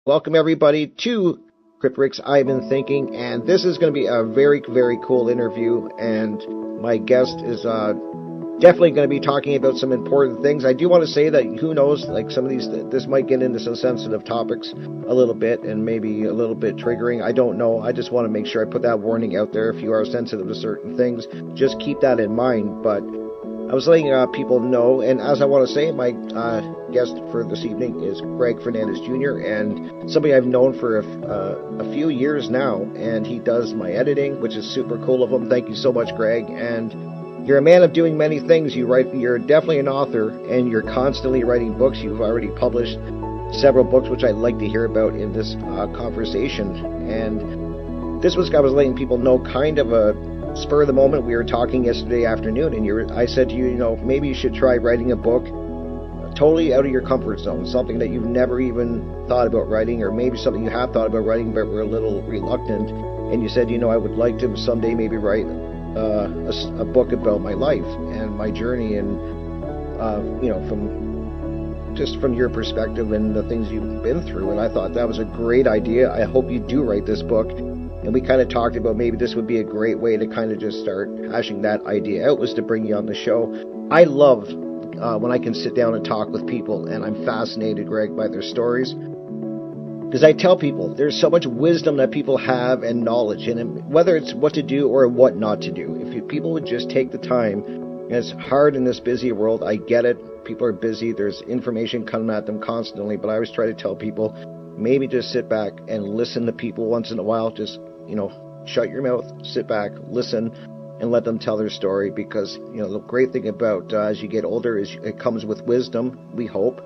Welcome everybody to Cryptricks I've Been Thinking, and this is going to be a very, very cool interview, and my guest is definitely going to be talking about some important things. I do want to say that who knows, like some of these, this might get into some sensitive topics a little bit and maybe a little bit triggering. I don't know. I just want to make sure I put that warning out there. If you are sensitive to certain things, just keep that in mind. But I was letting people know, and as I want to say, my guest for this evening is Greg Fernandez Jr., and somebody I've known for a few years now, and he does my editing, which is super cool of him. Thank you so much, Greg. And you're a man of doing many things. You're definitely an author, and you're constantly writing books. You've already published several books, which I'd like to hear about in this conversation. And this was, I was letting people know, kind of a spur of the moment. We were talking yesterday afternoon, and I said to you, maybe you should try writing a book totally out of your comfort zone, something that you've never even thought about writing, or maybe something you have thought about writing but were a little reluctant. And you said, I would like to someday maybe write a book about my life and my journey, and from your perspective and the things you've been through. And I thought that was a great idea. I hope you do write this book. And we kind of talked about maybe this would be a great way to kind of just start hashing that idea out, was to bring you on the show. I love when I can sit down and talk with people, and I'm fascinated, Greg, by their stories. Because I tell people there's so much wisdom that people have and knowledge, and whether it's what to do or what not to do. If people would just take the time, and it's hard in this busy world, I get it. People are busy. There's information coming at them constantly, but I always try to tell people, maybe just sit back and listen to people once in a while. Just shut your mouth, sit back, listen, and let them tell their story. Because, the great thing about as you get older is it comes with wisdom, we hope.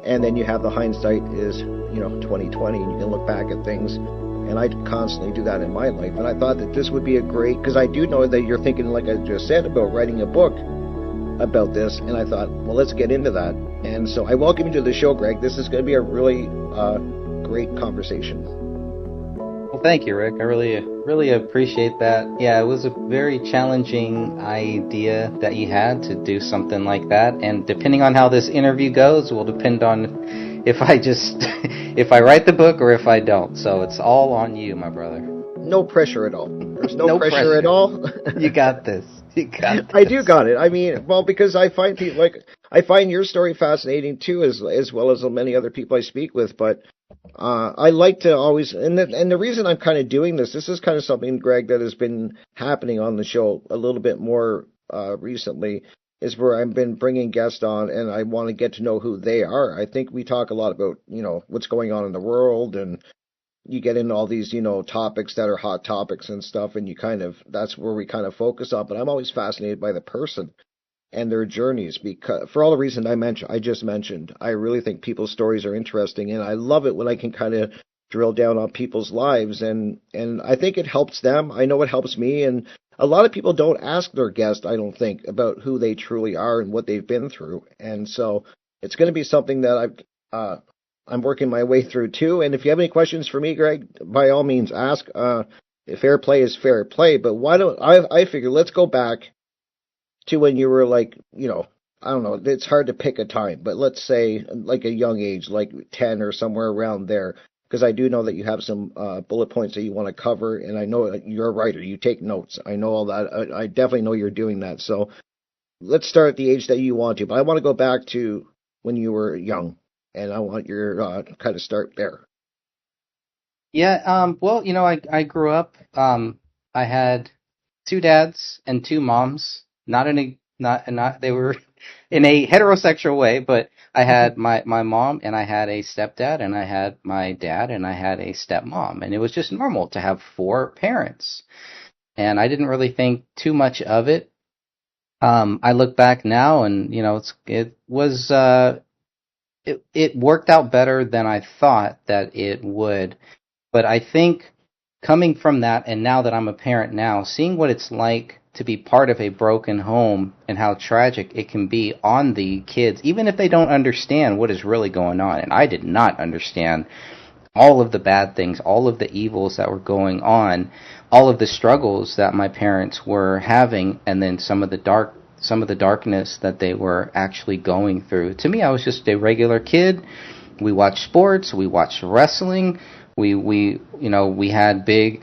And then you have the hindsight is, 2020, and you can look back at things. And I constantly do that in my life. And I thought that this would be a great, because I do know that you're thinking, like I just said, about writing a book about this. And I thought, well, let's get into that. And so I welcome you to the show, Greg. This is going to be a really great conversation. Well, thank you, Rick. I really appreciate that. Yeah, it was a very challenging idea that you had to do something like that. And depending on how this interview goes will depend on if I write the book or if I don't. So it's all on you, my brother. No pressure at all. There's no pressure at all. You got this. You got this. I do got it. I mean, well, because I find people I find your story fascinating too, as well as many other people I speak with. But I like to always, and the reason I'm kind of doing this is kind of something, Greg, that has been happening on the show a little bit more recently, is where I've been bringing guests on, and I want to get to know who they are. I think we talk a lot about, what's going on in the world, and you get into all these, topics that are hot topics and stuff, and that's where we kind of focus on. But I'm always fascinated by the person and their journeys, because for all the reasons I just mentioned, I really think people's stories are interesting, and I love it when I can kind of drill down on people's lives, and I think it helps them. I know it helps me, and a lot of people don't ask their guests, I don't think, about who they truly are and what they've been through. And so it's going to be something that I'm working my way through too. And if you have any questions for me, Greg, by all means ask. Fair play is fair play, but why don't I figure let's go back to when you were like, I don't know, it's hard to pick a time, but let's say like a young age, like 10 or somewhere around there, because I do know that you have some bullet points that you want to cover, and I know you're a writer, you take notes. I know all that. I definitely know you're doing that. So let's start at the age that you want to, but I want to go back to when you were young, and I want your kind of start there. Yeah, well, I grew up, I had two dads and two moms. Not they were in a heterosexual way, but I had my mom, and I had a stepdad, and I had my dad, and I had a stepmom, and it was just normal to have four parents. And I didn't really think too much of it. I look back now, and it worked out better than I thought that it would. But I think coming from that, and now that I'm a parent now, seeing what it's like to be part of a broken home and how tragic it can be on the kids, even if they don't understand what is really going on. And I did not understand all of the bad things, all of the evils that were going on, all of the struggles that my parents were having, and then some of the darkness that they were actually going through. To me, I was just a regular kid We watched sports. We watched wrestling. We had big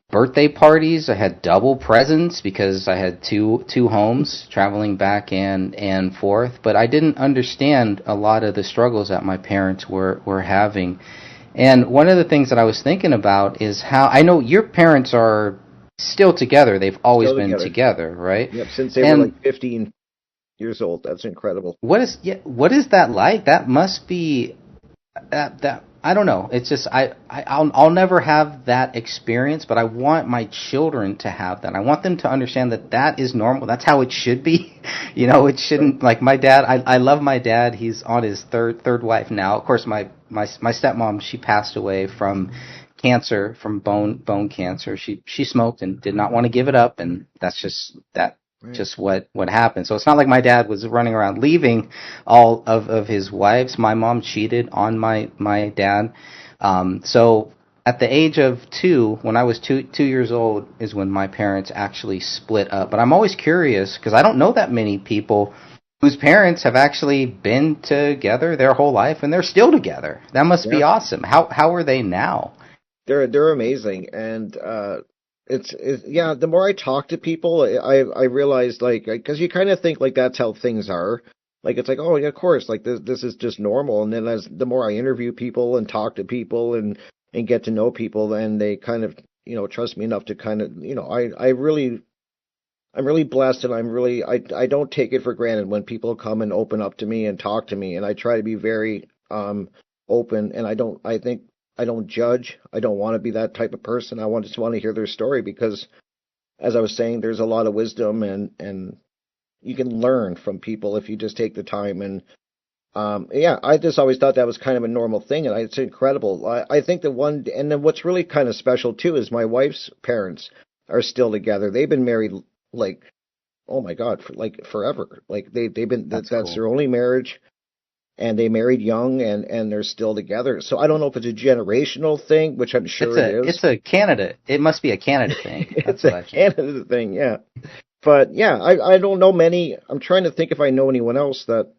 birthday parties. I had double presents because I had two homes traveling back and forth. But I didn't understand a lot of the struggles that my parents were having. And one of the things that I was thinking about is how I know your parents are still together. They've always been together, right? Yep, since they were like 15 years old. That's incredible. What is that like? That must be that I don't know. It's just I'll never have that experience, but I want my children to have that. I want them to understand that is normal. That's how it should be. It shouldn't, like my dad. I love my dad. He's on his third wife now. Of course, my stepmom, she passed away from cancer, from bone cancer. She smoked and did not want to give it up, and that's just that. Right. Just what happened. So it's not like my dad was running around leaving all of his wives. My mom cheated on my dad. So at the age of 2, when I was 2 years old, is when my parents actually split up. But I'm always curious because I don't know that many people whose parents have actually been together their whole life and they're still together. That must be awesome. How are they now? They're amazing, and It's the more I talk to people, I realize, like, because you kind of think like that's how things are. Like, it's like, oh yeah, of course, like this is just normal. And then the more I interview people and talk to people and get to know people, then they kind of, trust me enough to kind of, I'm really blessed, and I don't take it for granted when people come and open up to me and talk to me, and I try to be very open, and I don't judge. I don't want to be that type of person. I just want to hear their story because, as I was saying, there's a lot of wisdom and you can learn from people if you just take the time. And I just always thought that was kind of a normal thing, and it's incredible. I think and then what's really kind of special too is my wife's parents are still together. They've been married like, oh my God, for like forever. Like they've been that's cool. Their only marriage. And they married young, and they're still together. So I don't know if it's a generational thing, which I'm sure it is. It's a Canada. It must be a Canada thing. It's a Canada thing, yeah. But yeah, I don't know many. I'm trying to think if I know anyone else that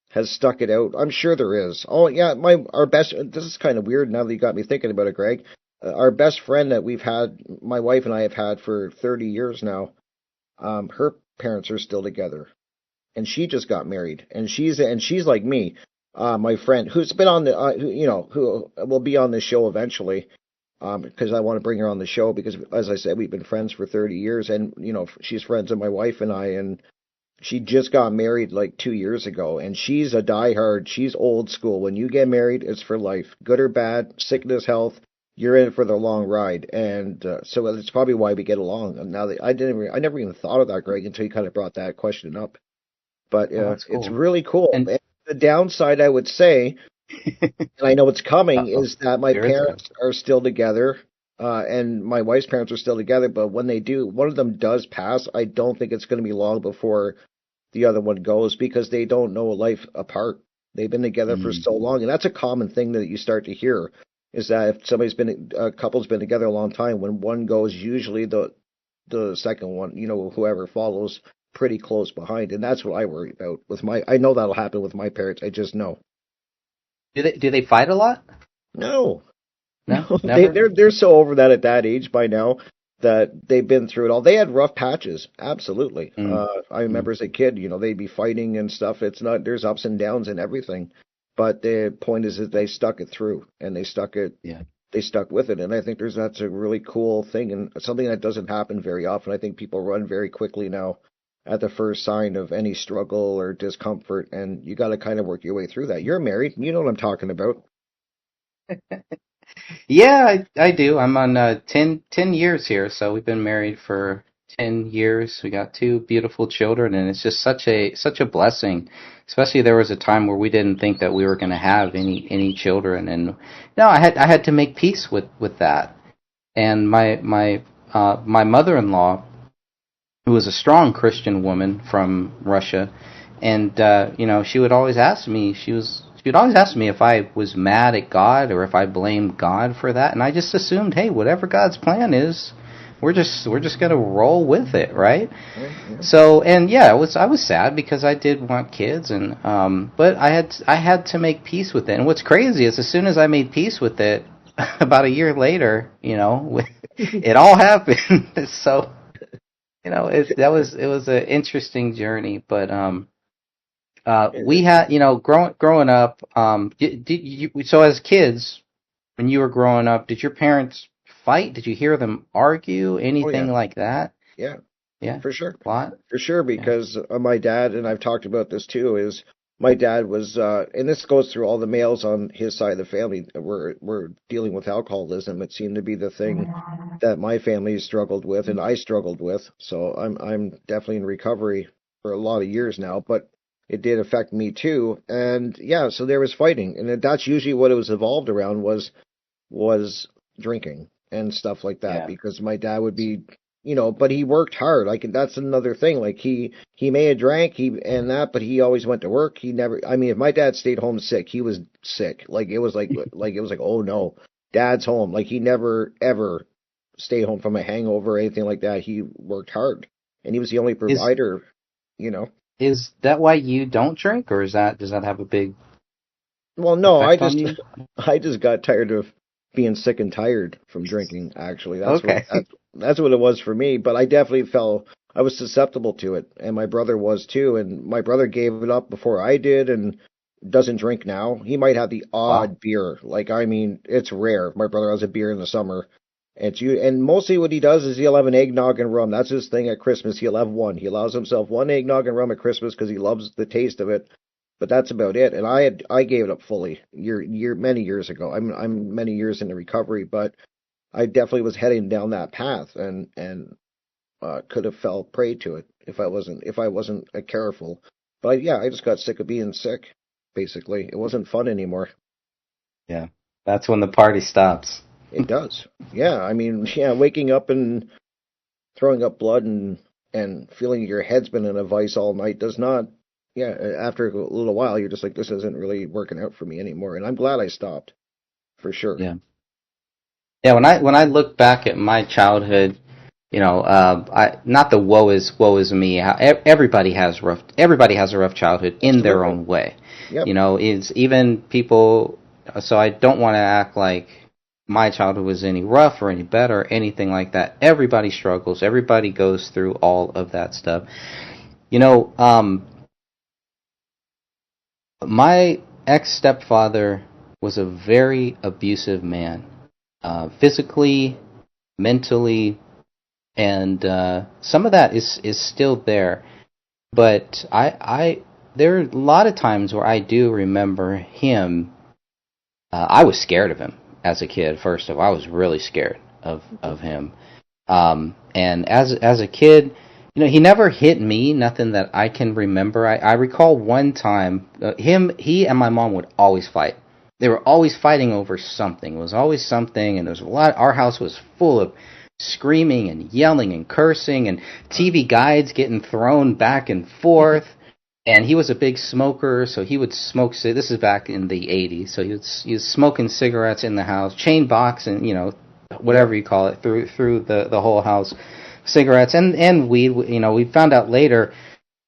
has stuck it out. I'm sure there is. Oh yeah, our best. This is kind of weird now that you got me thinking about it, Greg. Our best friend that we've had, my wife and I have had for 30 years now. Her parents are still together. And she just got married, and she's like me, my friend who's been on the, who will be on the show eventually, because I want to bring her on the show because, as I said, we've been friends for 30 years, and she's friends with my wife and I, and she just got married like 2 years ago, and she's a diehard, she's old school. When you get married, it's for life, good or bad, sickness, health. You're in it for the long ride, and so it's probably why we get along. And now I never even thought of that, Greg, until you kind of brought that question up. But cool. It's really cool. And the downside, I would say, and I know it's coming, is that my parents are still together, and my wife's parents are still together. But when they do, one of them does pass. I don't think it's going to be long before the other one goes because they don't know life apart. They've been together for so long, and that's a common thing that you start to hear. Is that if a couple's been together a long time, when one goes, usually the second one, whoever follows, pretty close behind, and that's what I worry about with I know that'll happen with my parents. I just know. Do they fight a lot? No. Never? They're so over that at that age by now that they've been through it all. They had rough patches, absolutely. I remember as a kid, they'd be fighting and stuff. There's ups and downs and everything, but the point is that they stuck it through, and they stuck it. Yeah. They stuck with it, and I think that's a really cool thing and something that doesn't happen very often. I think people run very quickly now at the first sign of any struggle or discomfort, and you got to kind of work your way through that. You're married, you know what I'm talking about. Yeah, I do. I'm on 10 years here, so we've been married for 10 years. We got 2 beautiful children, and it's just such a blessing. Especially there was a time where we didn't think that we were going to have any children, and no, I had to make peace with that. And my mother-in-law, who was a strong Christian woman from Russia, and she would always ask me. She would always ask me if I was mad at God or if I blamed God for that, and I just assumed, hey, whatever God's plan is, we're just gonna roll with it, right? Yeah. So, and yeah, I was sad because I did want kids, and but I had to make peace with it. And what's crazy is as soon as I made peace with it, about a year later, it all happened. So, it was an interesting journey, but we had, growing up, so as kids, when you were growing up, did your parents fight? Did you hear them argue? Oh Anything yeah. like that? Yeah. Yeah, For sure. a lot. For sure, Yeah. because my dad, and I've talked about this too, is my dad was, and this goes through all the males on his side of the family. We're dealing with alcoholism. It seemed to be the thing that my family struggled with, and I struggled with. So I'm definitely in recovery for a lot of years now, but it did affect me too. And yeah, so there was fighting, and that's usually what it was evolved around was drinking and stuff like that, Yeah. because my dad would be, but he worked hard. Like, that's another thing. Like, he may have drank, but he always went to work. He never, I mean, if my dad stayed home sick, he was sick. Like, it was like, oh no, dad's home. Like, he never ever stayed home from a hangover or anything like that. He worked hard, and he was the only Is provider, you know. is that why you don't drink, or does that have a big Well, no, effect on you? I just got tired of being sick and tired from drinking. Actually, Okay. that's what it was for me. But I definitely I was susceptible to it, and my brother was too. And my brother gave it up before I did, and doesn't drink now. He might have the Wow. odd beer. Like, I mean, it's rare. My brother has a beer in the summer. And mostly what he does is he'll have an eggnog and rum. That's his thing at Christmas. He'll have one. He allows himself one eggnog and rum at Christmas because he loves the taste of it. But that's about it. And I gave it up fully many years ago. I'm many years into recovery, but I definitely was heading down that path, and could have fell prey to it if I wasn't careful. But yeah, I just got sick of being sick. Basically, it wasn't fun anymore. Yeah. That's when the party stops. It does. Yeah, I mean, yeah, waking up and throwing up blood and feeling your head's been in a vice all night does not. Yeah, after a little while, you're just like, this isn't really working out for me anymore, and I'm glad I stopped, for sure. Yeah. Yeah, when I look back at my childhood, I not the woe is me. Everybody has a rough childhood in their Absolutely. own way. Yep. It's even people. So I don't want to act like my childhood was any rough or any better or anything like that. Everybody struggles. Everybody goes through all of that stuff. You know, my ex-stepfather was a very abusive man, physically, mentally, and some of that is still there. But there are a lot of times where I do remember him. I was scared of him as a kid. First of all, I was really scared of him. And as a kid, he never hit me. Nothing that I can remember. I recall one time he and my mom would always fight. They were always fighting over something. It was always something, and there was a lot. Our house was full of screaming and yelling and cursing, and TV guides getting thrown back and forth. And he was a big smoker, so he would smoke. This is back in the '80s, so he was smoking cigarettes in the house, chain box, and whatever you call it, through the whole house, cigarettes and weed. We found out later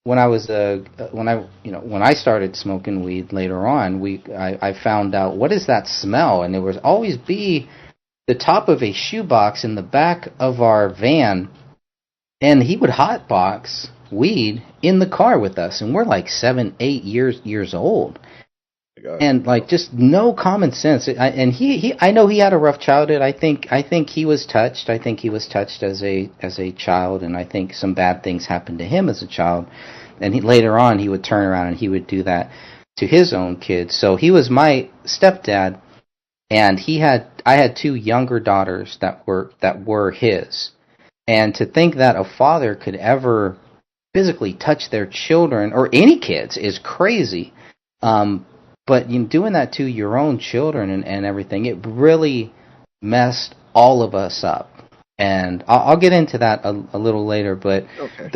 when I started smoking weed later on. I found out, what is that smell, and there would always be the top of a shoebox in the back of our van, and he would hotbox weed in the car with us, and we're like 7, 8 years old, and like just no common sense. And I know he had a rough childhood. I think he was touched. I think he was touched as a child, and I think some bad things happened to him as a child. And later on, he would turn around and he would do that to his own kids. So he was my stepdad, and I had 2 younger daughters that were his. And to think that a father could ever physically touch their children or any kids is crazy. But doing that to your own children and everything, it really messed all of us up. And I'll get into that a little later. But Okay.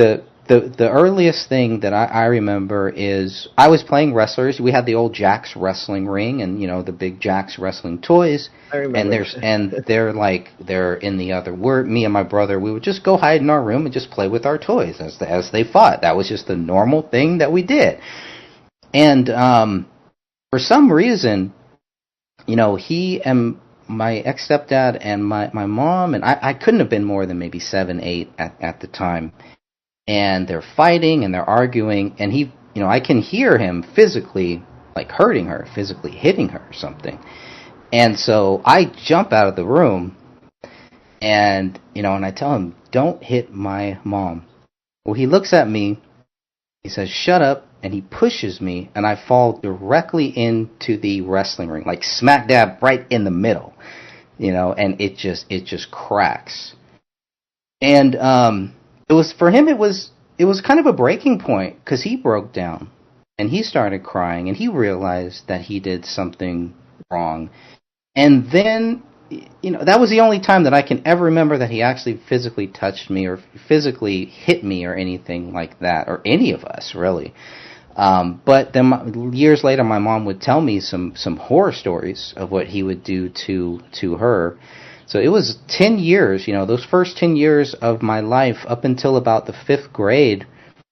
the earliest thing that I remember is I was playing wrestlers. We had the old Jack's wrestling ring, and the big Jack's wrestling toys. I remember. They're in the other. Me and my brother, we would just go hide in our room and just play with our toys as they fought. That was just the normal thing that we did. And for some reason, he and my ex-stepdad and my mom, and I couldn't have been more than maybe 7, 8 at the time. And they're fighting and they're arguing, and I can hear him physically, like, hurting her, physically hitting her or something. And so I jump out of the room, and I tell him, "Don't hit my mom." Well, he looks at me, he says, "Shut up," and he pushes me, and I fall directly into the wrestling ring, like smack dab right in the middle, and it just cracks. And it was kind of a breaking point, because he broke down and he started crying and he realized that he did something wrong. And then, that was the only time that I can ever remember that he actually physically touched me or physically hit me or anything like that, or any of us really. But then years later, my mom would tell me some horror stories of what he would do to her. So it was 10 years, those first 10 years of my life up until about the 5th grade,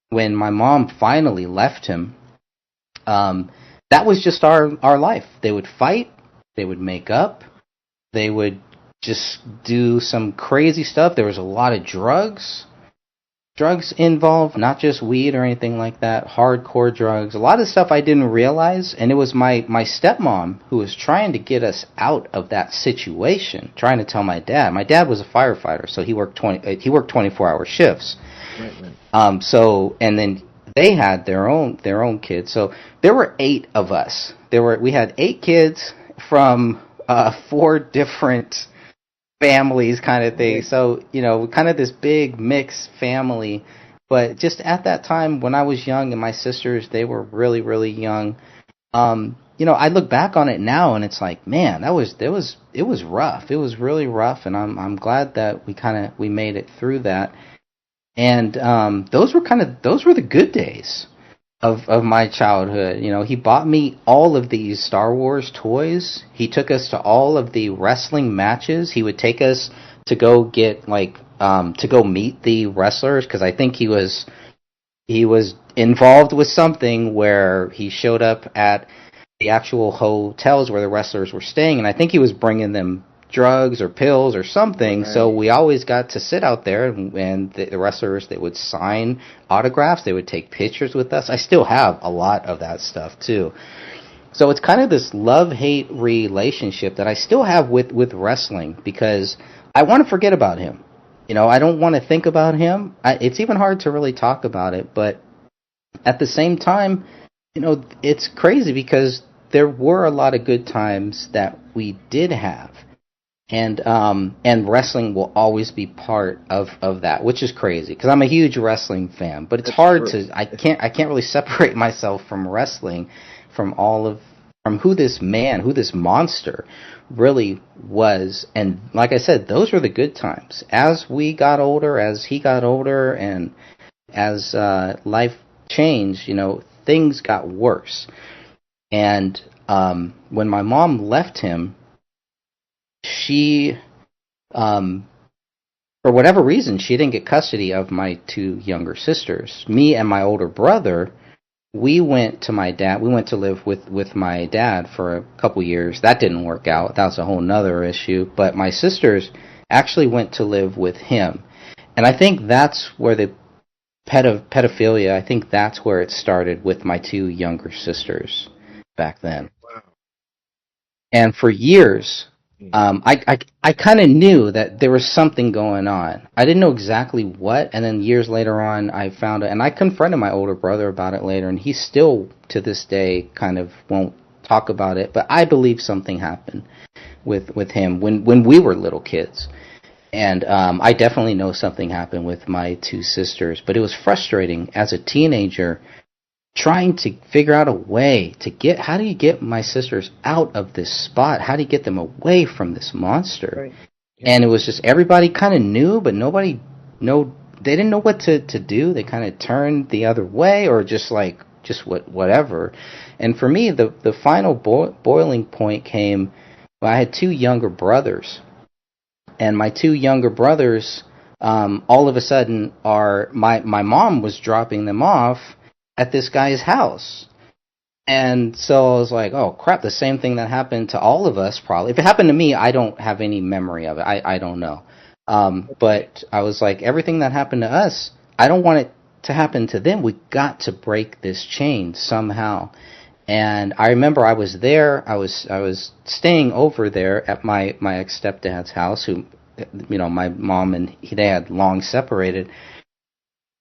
when my mom finally left him. That was just our life. They would fight, they would make up, they would just do some crazy stuff. There was a lot of drugs involved, not just weed or anything like that, hardcore drugs, a lot of stuff I didn't realize. And it was my stepmom who was trying to get us out of that situation, trying to tell my dad. My dad was a firefighter, so he worked 24-hour shifts. Right. And then they had their own kids. So there were 8 of us. We had 8 kids from 4 different families, kind of thing. So, kind of this big mixed family. But just at that time when I was young, and my sisters, they were really, really young, I look back on it now and it's like, man, it was rough. It was really rough, and I'm glad that we made it through that. And those were the good days of my childhood. He bought me all of these Star Wars toys. He took us to all of the wrestling matches. He would take us to go get to go meet the wrestlers, because I think he was involved with something where he showed up at the actual hotels where the wrestlers were staying, and I think he was bringing them drugs or pills or something. Right. So we always got to sit out there, and the wrestlers, they would sign autographs, they would take pictures with us. I still have a lot of that stuff too. So it's kind of this love-hate relationship that I still have with wrestling, because I want to forget about him. I don't want to think about him. It's even hard to really talk about it, but at the same time, it's crazy, because there were a lot of good times that we did have. And wrestling will always be part of that, which is crazy, because I'm a huge wrestling fan. But it's hard to I can't really separate myself from wrestling, from who this monster really was. And like I said, those were the good times. As we got older, as he got older, and as life changed, things got worse. And when my mom left him, she, for whatever reason, she didn't get custody of my 2 younger sisters. Me and my older brother, we went to live with my dad for a couple years. That didn't work out. That was a whole nother issue. But my sisters actually went to live with him. And I think that's where the pedophilia, I think that's where it started with my 2 younger sisters back then. Wow. And for years, I kind of knew that there was something going on. I didn't know exactly what, and then years later on, I found it, and I confronted my older brother about it later, and he still, to this day, kind of won't talk about it, but I believe something happened with him when we were little kids. And I definitely know something happened with my 2 sisters, but it was frustrating as a teenager, trying to figure out a way to how do you get my sisters out of this spot? How do you get them away from this monster? Right. Yeah. And it was just, everybody kind of knew, but nobody they didn't know what to do. They kind of turned the other way, or just whatever. And for me, the final boiling point came when I had two younger brothers, and my two younger brothers, all of a sudden, my mom was dropping them off at this guy's house. And so I was like, oh crap, the same thing that happened to all of us probably. If it happened to me, I don't have any memory of it. I don't know. But I was like, everything that happened to us, I don't want it to happen to them. We got to break this chain somehow. And I remember I was there. I was staying over there at my ex stepdad's house, who, my mom and they had long separated.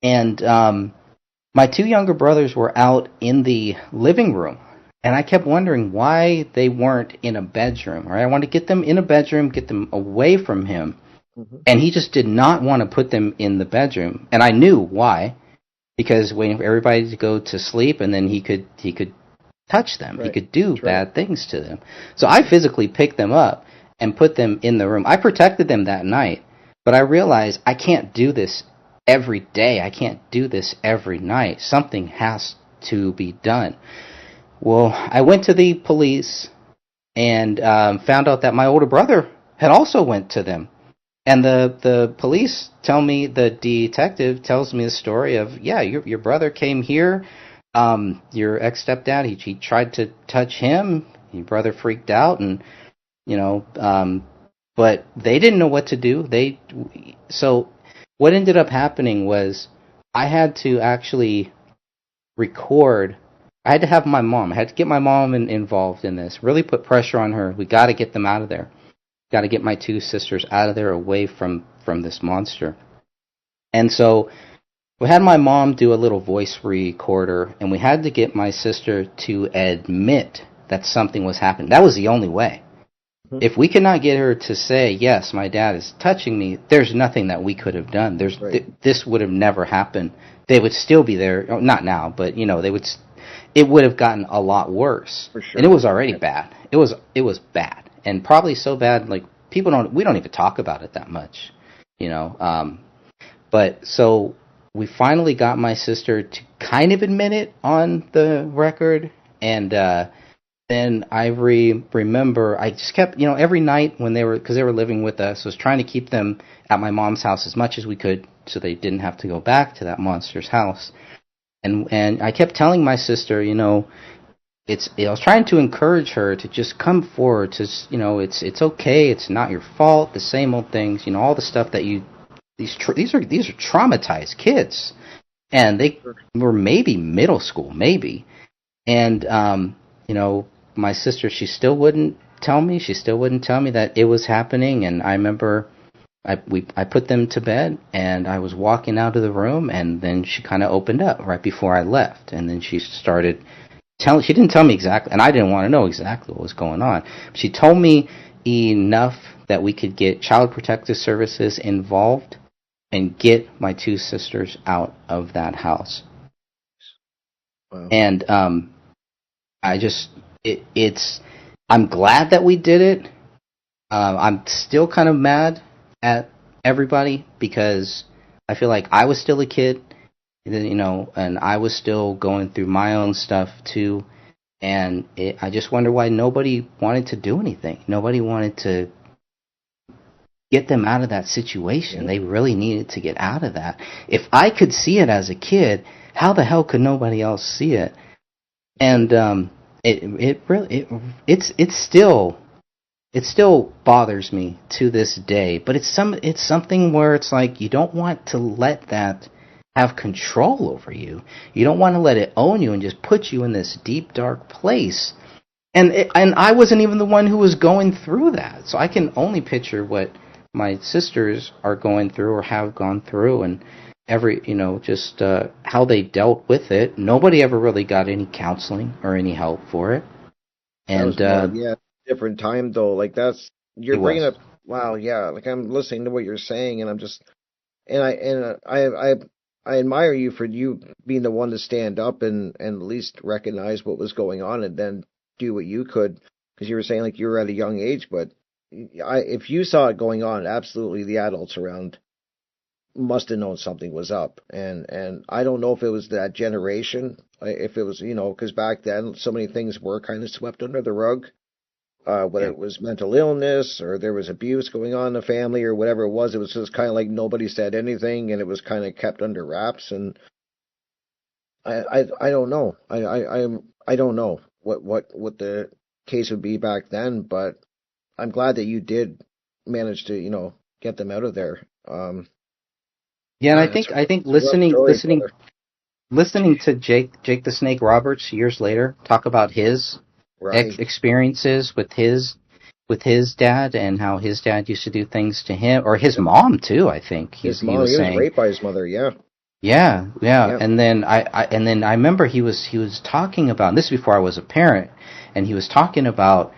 And my two younger brothers were out in the living room, and I kept wondering why they weren't in a bedroom. Right? I wanted to get them in a bedroom, get them away from him, and he just did not want to put them in the bedroom. And I knew why, because waiting for everybody to go to sleep, and then he could touch them. Right. He could do bad things to them. So I physically picked them up and put them in the room. I protected them that night, but I realized I can't do this every day. I can't do this every night. Something has to be done. Well, I went to the police and found out that my older brother had also went to them. And the police tell me, the detective tells me the story of, yeah, your brother came here. Your ex-stepdad, he tried to touch him. Your brother freaked out, and but they didn't know what to do. So what ended up happening was I had to actually record. I had to have my mom. I had to get my mom involved in this. Really put pressure on her. We got to get them out of there. Got to get my two sisters out of there, away from this monster. And so we had my mom do a little voice recorder, and we had to get my sister to admit that something was happening. That was the only way. Mm-hmm. If we could not get her to say, yes, my dad is touching me, there's nothing that we could have done. This would have never happened. They would still be there. Not now, but, it would have gotten a lot worse. For sure. And it was already bad. It was bad. And probably so bad, like, we don't even talk about it that much, but so we finally got my sister to kind of admit it on the record, and then I remember I just kept, every night when because they were living with us, was trying to keep them at my mom's house as much as we could so they didn't have to go back to that monster's house. And I kept telling my sister, I was trying to encourage her to just come forward, to, it's okay, it's not your fault, the same old things, all the stuff that these are traumatized kids, and they were maybe middle school, maybe, and my sister, she still wouldn't tell me that it was happening. And I remember I put them to bed, and I was walking out of the room, and then she kind of opened up right before I left, and then she started she didn't tell me exactly, and I didn't want to know exactly what was going on. She told me enough that we could get Child Protective Services involved and get my two sisters out of that house. Wow. And I'm glad that we did it. I'm still kind of mad at everybody because I feel like I was still a kid, and I was still going through my own stuff too. And I just wonder why nobody wanted to do anything. Nobody wanted to get them out of that situation. Yeah. They really needed to get out of that. If I could see it as a kid, how the hell could nobody else see it? And it still bothers me to this day. But it's something where it's like you don't want to let that have control over you. You don't want to let it own you and just put you in this deep, dark place. And I wasn't even the one who was going through that. So I can only picture what my sisters are going through or have gone through, and just how they dealt with it. Nobody ever really got any counseling or any help for it. And different time though. Like you're bringing up. Wow, yeah. Like I'm listening to what you're saying, and I'm just, I admire you for you being the one to stand up and at least recognize what was going on and then do what you could, because you were saying like you were at a young age, but if you saw it going on, absolutely the adults around must have known something was up, and I don't know if it was that generation, if it was, because back then so many things were kind of swept under the rug, whether Yeah. it was mental illness or there was abuse going on in the family or whatever it was just kind of like nobody said anything, and it was kind of kept under wraps. And I don't know. I don't know what the case would be back then, but I'm glad that you did manage to, get them out of there. Yeah, and It's I think a rough story, brother. listening to Jake the Snake Roberts years later talk about his Right. experiences with his dad and how his dad used to do things to him or his mom too. I think His he mom, was he was saying, raped by his mother. Yeah. yeah, Yeah. and then I remember he was talking about, and this is before I was a parent, and he was talking about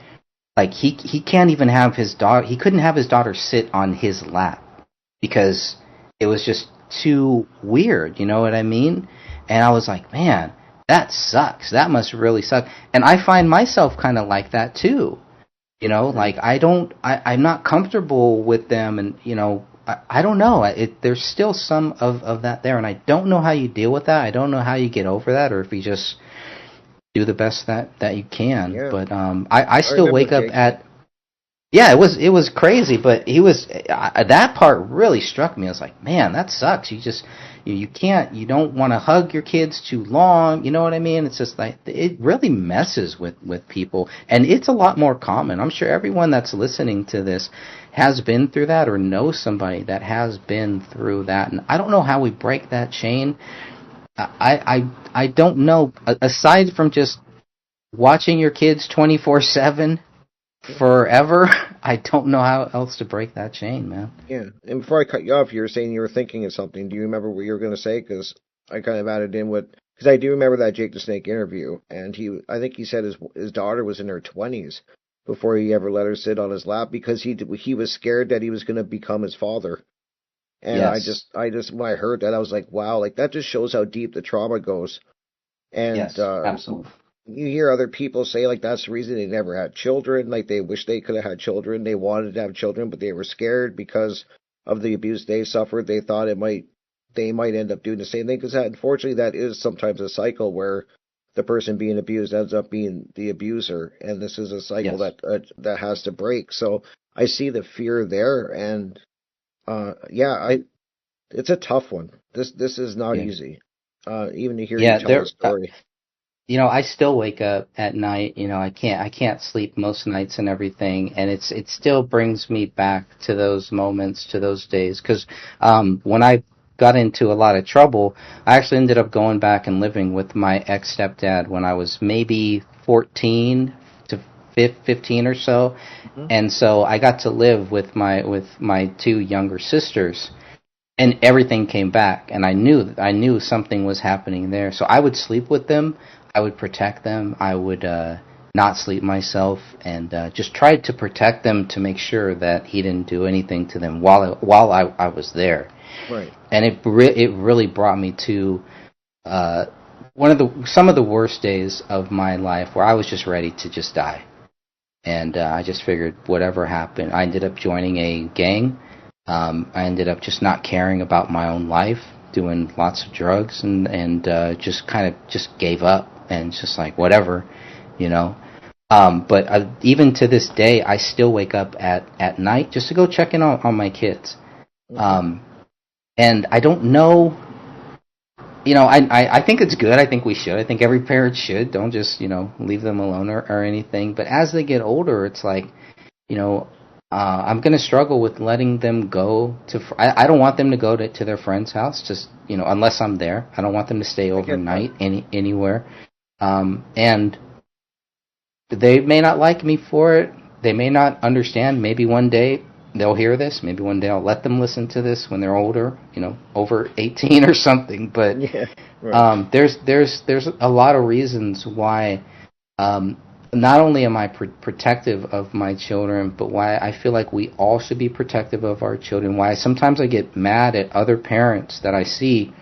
like he can't even have his daughter. He couldn't have his daughter sit on his lap because it was just too weird. You know what I mean? And I was like, man, that sucks. That must really suck. And I find myself kind of like that too. Hmm. Like I'm not comfortable with them, and I don't know. There's still some of that there, and I don't know how you deal with that. I don't know how you get over that, or if you just do the best that you can. Yeah. But I I still remember wake up Jake. at yeah, it was crazy, but he was that part really struck me. I was like, man, that sucks. You can't you don't want to hug your kids too long. You know what I mean? It's just like it really messes with people, and it's a lot more common. I'm sure everyone that's listening to this has been through that or knows somebody that has been through that, and I don't know how we break that chain. I don't know aside from just watching your kids 24/7 forever. I don't know how else to break that chain, man. Yeah. And before I cut you off, you were saying you were thinking of something. Do you remember what you were going to say? Because I kind of added in what, because I do remember that Jake the Snake interview, and I think he said his daughter was in her 20s before he ever let her sit on his lap because he was scared that he was going to become his father. And Yes. I just when I heard that, I was like, wow, like that just shows how deep the trauma goes. And Yes. Absolutely. you hear other people say like that's the reason they never had children, like they wish they could have had children, they wanted to have children, but they were scared because of the abuse they suffered. They thought they might end up doing the same thing because unfortunately that is sometimes a cycle where the person being abused ends up being the abuser, and this is a cycle Yes. that has to break. So I see the fear there, and yeah, I it's a tough one. This is not Yeah. easy. Even to hear you Yeah. tell the story. I still wake up at night. I can't sleep most nights and everything, and it still brings me back to those moments, to those days. Because when I got into a lot of trouble, I actually ended up going back and living with my ex stepdad when I was maybe 14 to 15 or so, Hmm. and so I got to live with my two younger sisters, and everything came back, and I knew something was happening there. So I would sleep with them, I would protect them, I would not sleep myself, and just tried to protect them to make sure that he didn't do anything to them while I was there. Right. And it really brought me to uh, some of the worst days of my life where I was just ready to just die. And I just figured whatever happened. I ended up joining a gang. I ended up just not caring about my own life, doing lots of drugs, and just kind of just gave up and just like whatever, you know. But even to this day, I still wake up at night just to go check in on my kids. Hmm. Um, and I don't know, I think it's good. I think we should. I think every parent should. Don't just, leave them alone or anything. But as they get older, it's like, you know, I'm going to struggle with letting them go to. I don't want them to go to their friend's house, just unless I'm there. I don't want them to stay I get that. overnight anywhere. And they may not like me for it. They may not understand. Maybe one day they'll hear this. Maybe one day I'll let them listen to this when they're older, over 18 or something. But Yeah. Right. there's a lot of reasons why. Not only am I protective of my children, but why I feel like we all should be protective of our children. Why sometimes I get mad at other parents that I see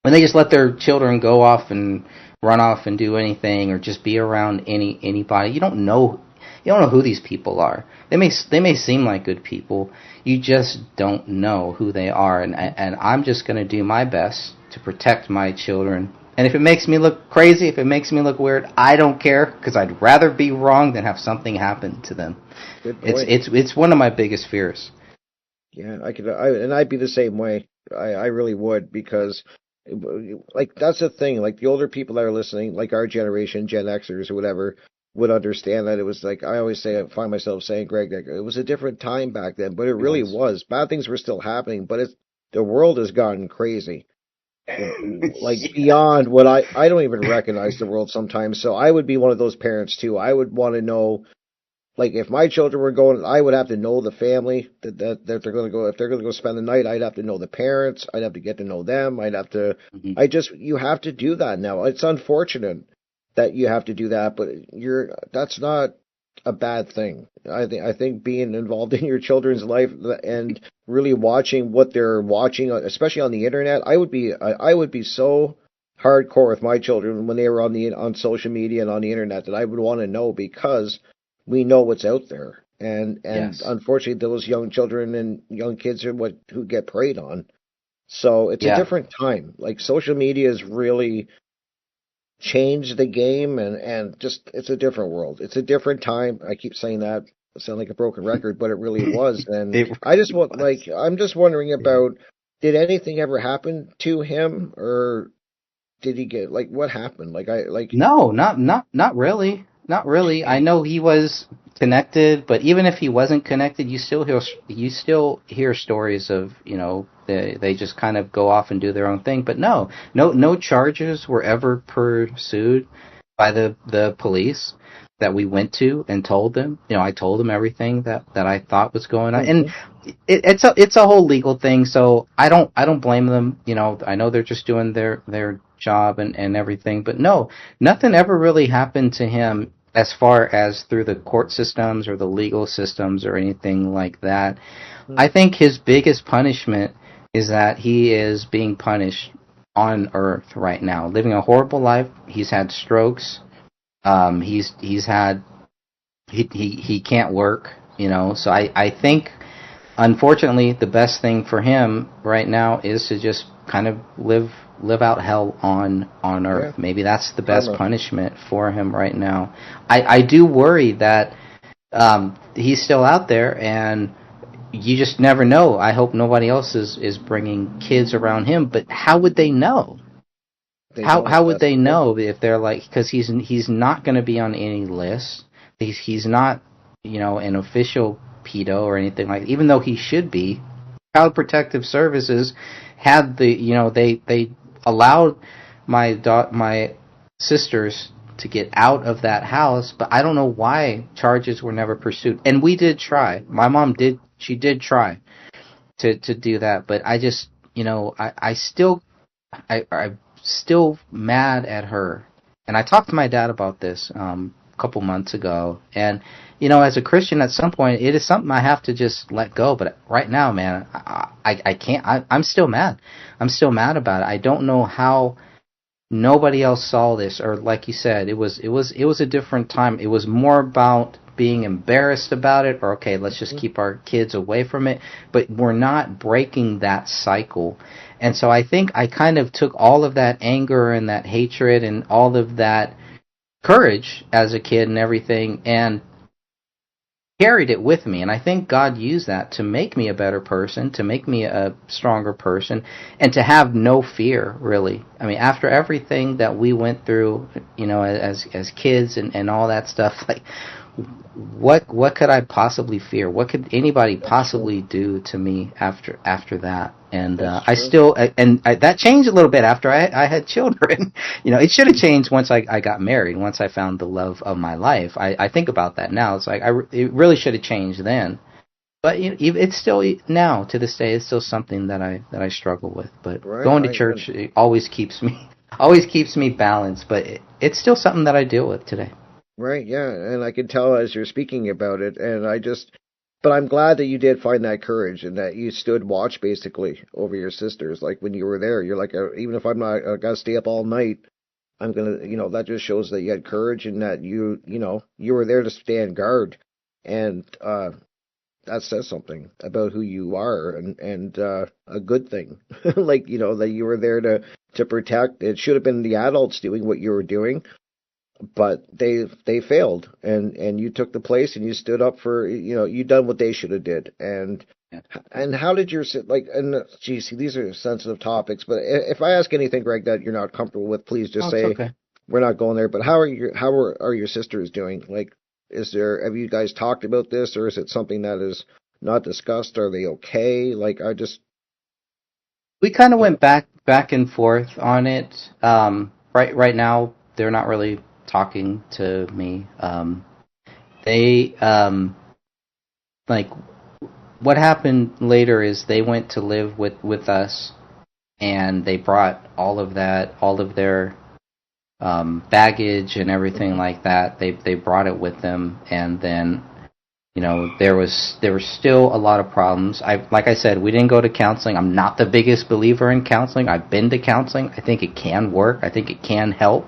when they just let their children go off and run off and do anything or just be around anybody. You don't know. You don't know who these people are. They may seem like good people. You just don't know who they are. And I'm just going to do my best to protect my children. And if it makes me look crazy, if it makes me look weird, I don't care, because I'd rather be wrong than have something happen to them. Good point. It's one of my biggest fears. Yeah, and I'd be the same way. I really would, because like that's the thing. Like the older people that are listening, like our generation, Gen Xers or whatever, would understand that it was like I always say. I find myself saying, Greg, that it was a different time back then, but it really was. Bad things were still happening, but the world has gotten crazy. Like Yeah. beyond what I don't even recognize the world sometimes. So I would be one of those parents too. I would want to know, like, if my children were going, I would have to know the family that they're going to go. If they're going to go spend the night, I'd have to know the parents. I'd have to get to know them. I'd have to. Mhm. You have to do that now. It's unfortunate that you have to do that, but that's not a bad thing. I think being involved in your children's life and really watching what they're watching, especially on the internet, I would be so hardcore with my children when they were on social media and on the internet, that I would want to know, because we know what's out there. And Yes. unfortunately, those young children and young kids are who get preyed on. So it's a Yeah. different time. Like, social media has really changed the game, and just, it's a different world. It's a different time. I keep saying that. I sound like a broken record, but it really was. And It I just really want was. like I'm just wondering about, did anything ever happen to him, or did he get, like, what happened? No, not really. Not really. I know he was connected, but even if he wasn't connected, you still hear stories of, they just kind of go off and do their own thing. But no charges were ever pursued by the police that we went to and told them. I told them everything that I thought was going on, and Mhm. it's a whole legal thing. So I don't blame them. I know they're just doing their job and everything. But no, nothing ever really happened to him as far as through the court systems or the legal systems or anything like that. I think his biggest punishment is that he is being punished on Earth right now, living a horrible life. He's had strokes. He's had he can't work. So I think, unfortunately, the best thing for him right now is to just kind of live out hell on Yeah, Earth. Maybe that's the best karma. punishment for him right now. I do worry that he's still out there, and you just never know. I hope nobody else is bringing kids around him, but how would they know? They How don't. would That's they the thing. know if they're like, because he's not going to be on any list. He's not, an official pedo or anything like. Even though he should be, Child Protective Services had they allowed my sisters to get out of that house, but I don't know why charges were never pursued. And we did try. My mom did. She did try to do that, but I just, I'm still mad at her. And I talked to my dad about this a couple months ago. And, as a Christian, at some point, it is something I have to just let go. But right now, man, I can't. I'm still mad. I'm still mad about it. I don't know how nobody else saw this, or like you said, it was a different time. It was more about being embarrassed about it, or okay, let's just keep our kids away from it. But we're not breaking that cycle. And so I think I kind of took all of that anger and that hatred and all of that courage as a kid and everything, and carried it with me. And I think God used that to make me a better person, to make me a stronger person, and to have no fear, really. I mean, after everything that we went through, as kids and all that stuff, like, what could I possibly fear? What could anybody That's true. possibly do to me after that? And That's I true. still, that changed a little bit after I had children. It should have changed once I got married. Once I found the love of my life, I think about that now. It's like it really should have changed then. But it's still, now to this day, it's still something that I struggle with. But Right. going to church, it always keeps me balanced. But it's still something that I deal with today. Right, yeah, and I can tell as you're speaking about it, but I'm glad that you did find that courage and that you stood watch basically over your sisters. Like when you were there, you're like, even if I'm not, I gotta stay up all night, I'm gonna, that just shows that you had courage and that you were there to stand guard, and that says something about who you are, and a good thing, like that you were there to protect. It should have been the adults doing what you were doing, but they failed, and you took the place and you stood up for, you done what they should have did. Yeah. And how did your like, and geez, these are sensitive topics, but if I ask anything, Greg, that you're not comfortable with, please just Oh, it's say okay. we're not going there. But how are your sisters doing? Like, have you guys talked about this, or is it something that is not discussed? Are they okay? Like, I just, We kind of went back and forth on it. Right now, they're not really talking to me. They like what happened later is they went to live with us, and they brought all of their baggage and everything like that. They brought it with them, and then there were still a lot of problems. Like I said, we didn't go to counseling. I'm not the biggest believer in counseling. I've been to counseling. I think it can work. I think it can help.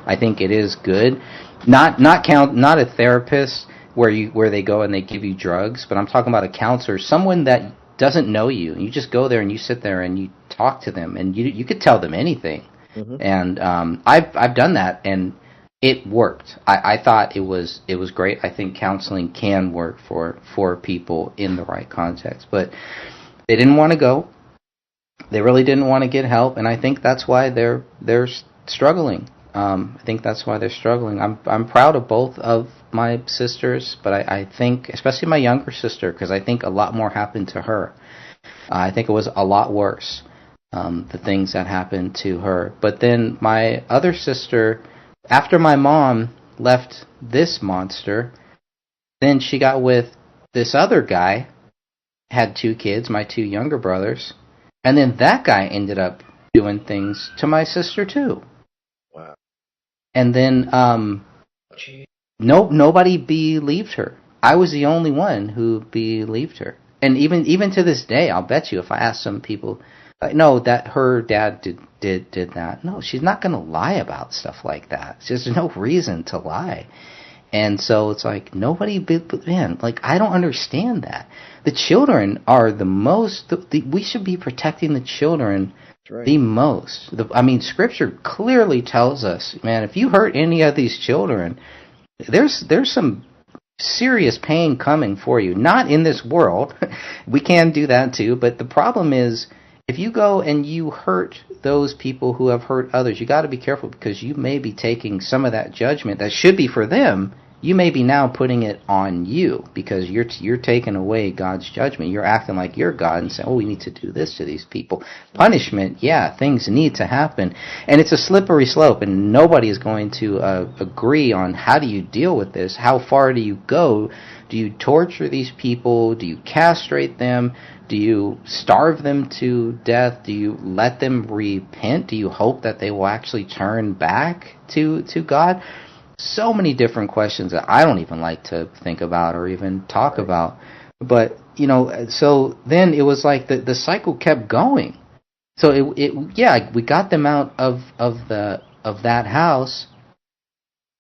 I think it is good. Not a therapist where they go and they give you drugs, but I'm talking about a counselor, someone that doesn't know you. You just go there and you sit there and you talk to them, and you could tell them anything. hmm And I've done that, and it worked. I thought it was great. I think counseling can work for people in the right context, but they didn't want to go. They really didn't want to get help, and I think that's why they're struggling. I think that's why they're struggling. I'm proud of both of my sisters, but I think especially my younger sister, because I think a lot more happened to her. I think it was a lot worse, the things that happened to her. But then my other sister, after my mom left this monster, then she got with this other guy, had 2 kids, my 2 younger brothers, and then that guy ended up doing things to my sister too. wow, And then gee, nobody believed her. I was the only one who believed her. And even to this day, I'll bet you if I ask some people, no, that her dad did that. No, she's not going to lie about stuff like that. There's no reason to lie. And so it's like man, like I don't understand that. The children are the most. We should be protecting the children that's right. the most. Scripture clearly tells us, man, if you hurt any of these children, there's some serious pain coming for you. Not in this world. We can do that too, but the problem is if you go and you hurt those people who have hurt others, you got to be careful, because you may be taking some of that judgment that should be for them. You may be now putting it on you, because you're taking away God's judgment. You're acting like you're God and saying, "Oh, we need to do this to these people." Punishment, yeah, things need to happen, and it's a slippery slope, and nobody is going to agree on how do you deal with this. How far do you go? Do you torture these people? Do you castrate them? Do you starve them to death? Do you let them repent? Do you hope that they will actually turn back to God? So many different questions that I don't even like to think about or even talk Right. about. But, so then it was like the cycle kept going. So yeah, we got them out of that house.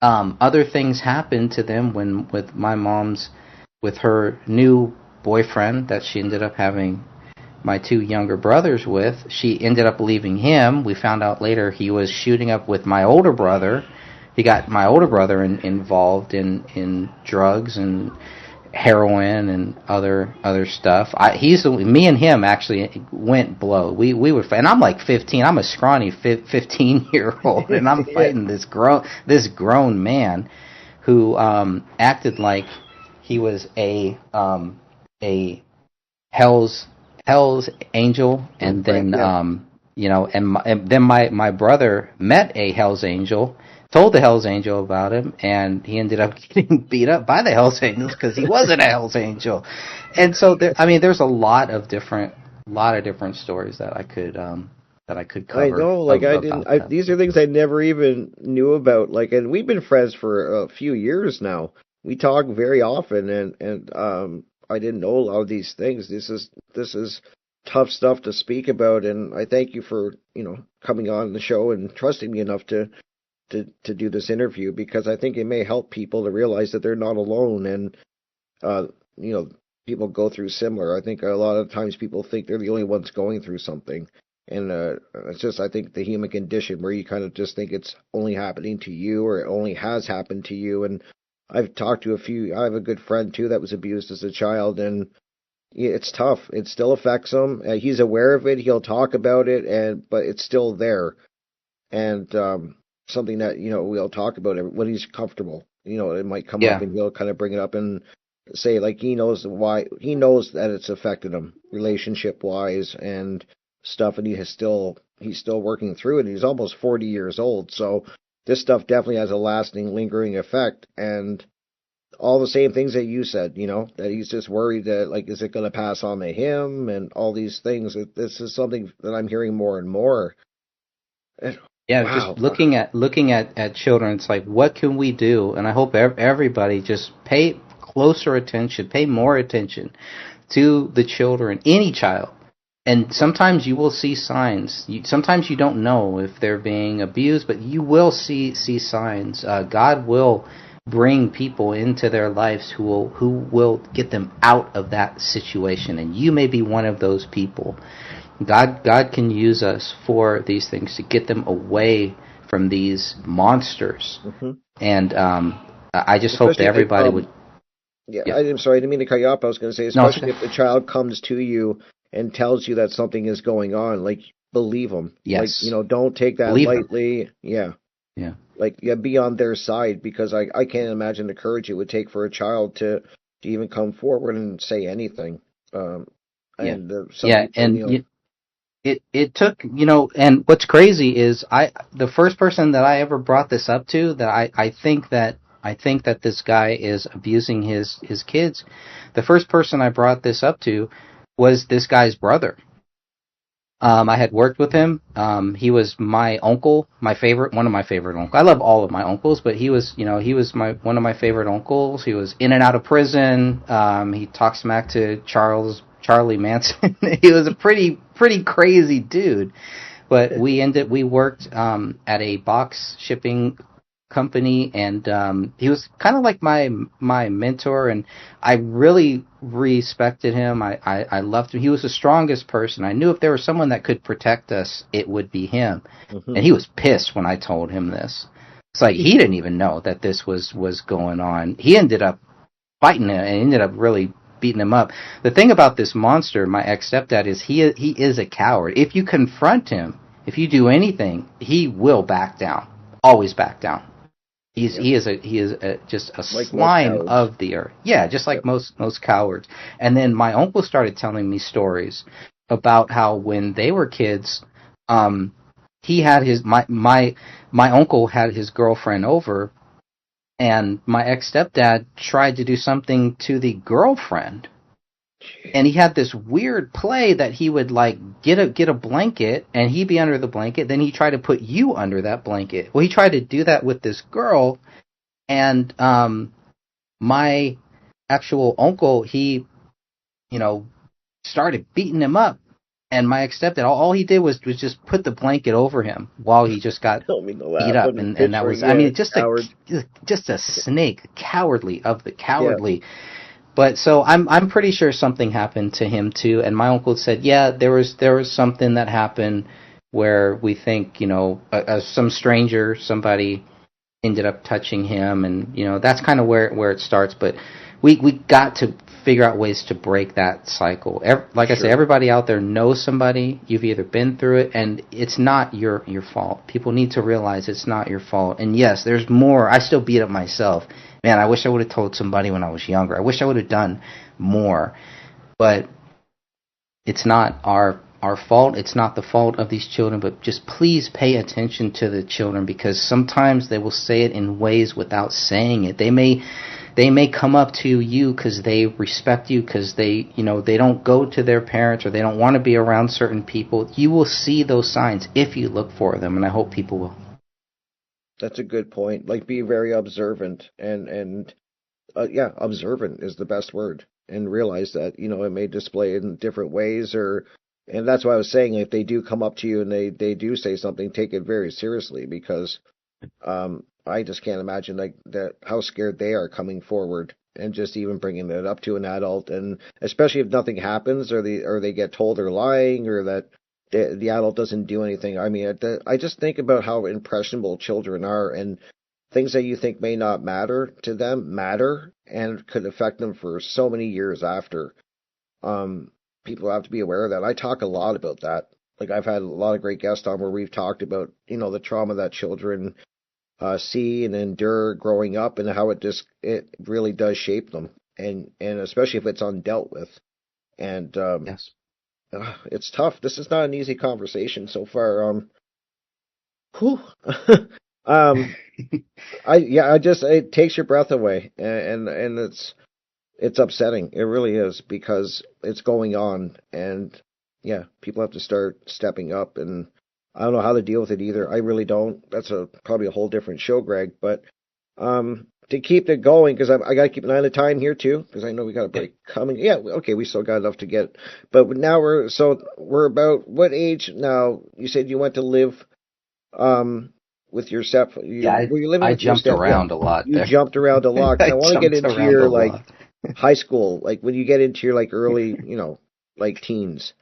Other things happened to them with her new boyfriend that she ended up having my 2 younger brothers with. She ended up leaving him. We found out later he was shooting up with my older brother. He got my older brother involved in drugs and heroin and other stuff. Me and him actually went blow. We were, and I'm like 15. I'm a scrawny 15-year-old, and I'm Yeah. fighting this grown man who acted like he was a hell's angel, and Right. then Yeah. and then my brother met a hell's angel, told the hell's angel about him, and he ended up getting beat up by the hell's angels because he wasn't a hell's angel. And so there's a lot of different stories that I could I cover know, like I didn't. about that. These are things I never even knew about. Like, and we've been friends for a few years now. We talk very often, and I didn't know a lot of these things. This is tough stuff to speak about, and I thank you for coming on the show and trusting me enough to do this interview, because I think it may help people to realize that they're not alone, and uh, you know, people go through similar. I think a lot of times people think they're the only ones going through something, and it's just, I think, the human condition where you kind of just think it's only happening to you, or it only has happened to you. And I've talked to a few. I have a good friend too that was abused as a child, and yeah, it's tough. It still affects him. He's aware of it. He'll talk about it, and but it's still there, and something that we'll talk about it when he's comfortable. It might come up, Yeah. and he'll kind of bring it up and say, like, he knows why, he knows that it's affected him relationship wise and stuff, and he's still working through it. He's almost 40 years old, so this stuff definitely has a lasting, lingering effect, and all the same things that you said, that he's just worried that, like, is it going to pass on to him, and all these things. This is something that I'm hearing more and more. Yeah, just Wow. looking at children, it's like, what can we do? And I hope everybody just pay closer attention, pay more attention to the children, any child. And sometimes you will see signs. Sometimes you don't know if they're being abused, but you will see signs. God will bring people into their lives who will get them out of that situation, and you may be one of those people. God can use us for these things to get them away from these monsters. Mm-hmm. And I just hope that Especially everybody would. yeah, Yeah. I'm sorry, I didn't mean to cut you off. I was going to say, No, it's especially okay. if the child comes to you and tells you that something is going on, like, believe them. Like, Yes. don't take that Believe them. lightly. Yeah. Yeah. Like, yeah, be on their side, because I can't imagine the courage it would take for a child to even come forward and say anything. Yeah. And some Yeah. people, And it took, and what's crazy is the first person that I ever brought this up to, that I think that this guy is abusing his kids. The first person I brought this up to was this guy's brother. I had worked with him. He was my uncle, one of my favorite uncles. I love all of my uncles, but he was one of my favorite uncles. He was in and out of prison. He talked smack to Charlie Manson. He was a pretty crazy dude. But we worked at a box shipping company, and he was kind of like my mentor, and I really respected him. I loved him. He was the strongest person. I knew if there was someone that could protect us, it would be him. mm-hmm. And he was pissed when I told him this. It's like he didn't even know that this was going on. He ended up fighting it and ended up really beating him up. The thing about this monster, my ex-stepdad, is he is a coward. If you confront him, if you do anything, he will back down. Always back down. He is just a Like slime of the earth. Yeah, just like most cowards. And then my uncle started telling me stories about how when they were kids, he had my uncle had his girlfriend over, and my ex-stepdad tried to do something to the girlfriend. And he had this weird play that he would, like, get a blanket, and he'd be under the blanket. Then he tried to put you under that blanket. Well, he tried to do that with this girl, and my actual uncle, he, started beating him up. And my ex-stepdad, all he did was just put the blanket over him while he just got beat up, and that was, I mean, just a snake, cowardly of the cowardly. Yeah. But so I'm pretty sure something happened to him too. And my uncle said, yeah, there was something that happened where we think, some stranger, somebody ended up touching him, and that's kind of where it starts. But we got to figure out ways to break that cycle. Like I said, everybody out there knows somebody. You've either been through it, and it's not your fault. People need to realize it's not your fault. And yes, there's more. I still beat up myself. Man, I wish I would have told somebody when I was younger. I wish I would have done more. But it's not our fault. It's not the fault of these children. But just please pay attention to the children, because sometimes they will say it in ways without saying it. They may come up to you because they respect you, because they don't go to their parents, or they don't want to be around certain people. You will see those signs if you look for them, and I hope people will. That's a good point. Like, be very observant, and observant is the best word, and realize that, it may display in different ways, and that's why I was saying, if they do come up to you and they do say something, take it very seriously, because I just can't imagine like that how scared they are coming forward and just even bringing it up to an adult, and especially if nothing happens or they get told they're lying or that the adult doesn't do anything. I mean, I just think about how impressionable children are, and things that you think may not matter to them matter and could affect them for so many years after. Um, People have to be aware of that. I talk a lot about that. Like I've had a lot of great guests on where we've talked about, the trauma that children see and endure growing up and how it really does shape them, and especially if it's undealt with. And Yes. it's tough. This is not an easy conversation so far. Whew. um, I just it takes your breath away, and it's upsetting. It really is because it's going on, and yeah, people have to start stepping up, and I don't know how to deal with it either. I really don't. That's probably a whole different show, Greg. But to keep it going, because I got to keep an eye on the time here too, because I know we got a Yeah. break coming. Yeah, okay, we still got enough to get. But now we're about what age now? You said you went to live with your step. Yeah, Were you living I with your jumped step? Yeah, around a lot you there. jumped around a lot because I I want to get jumped into around a your like lot. high school, like when you get into your like early, like teens.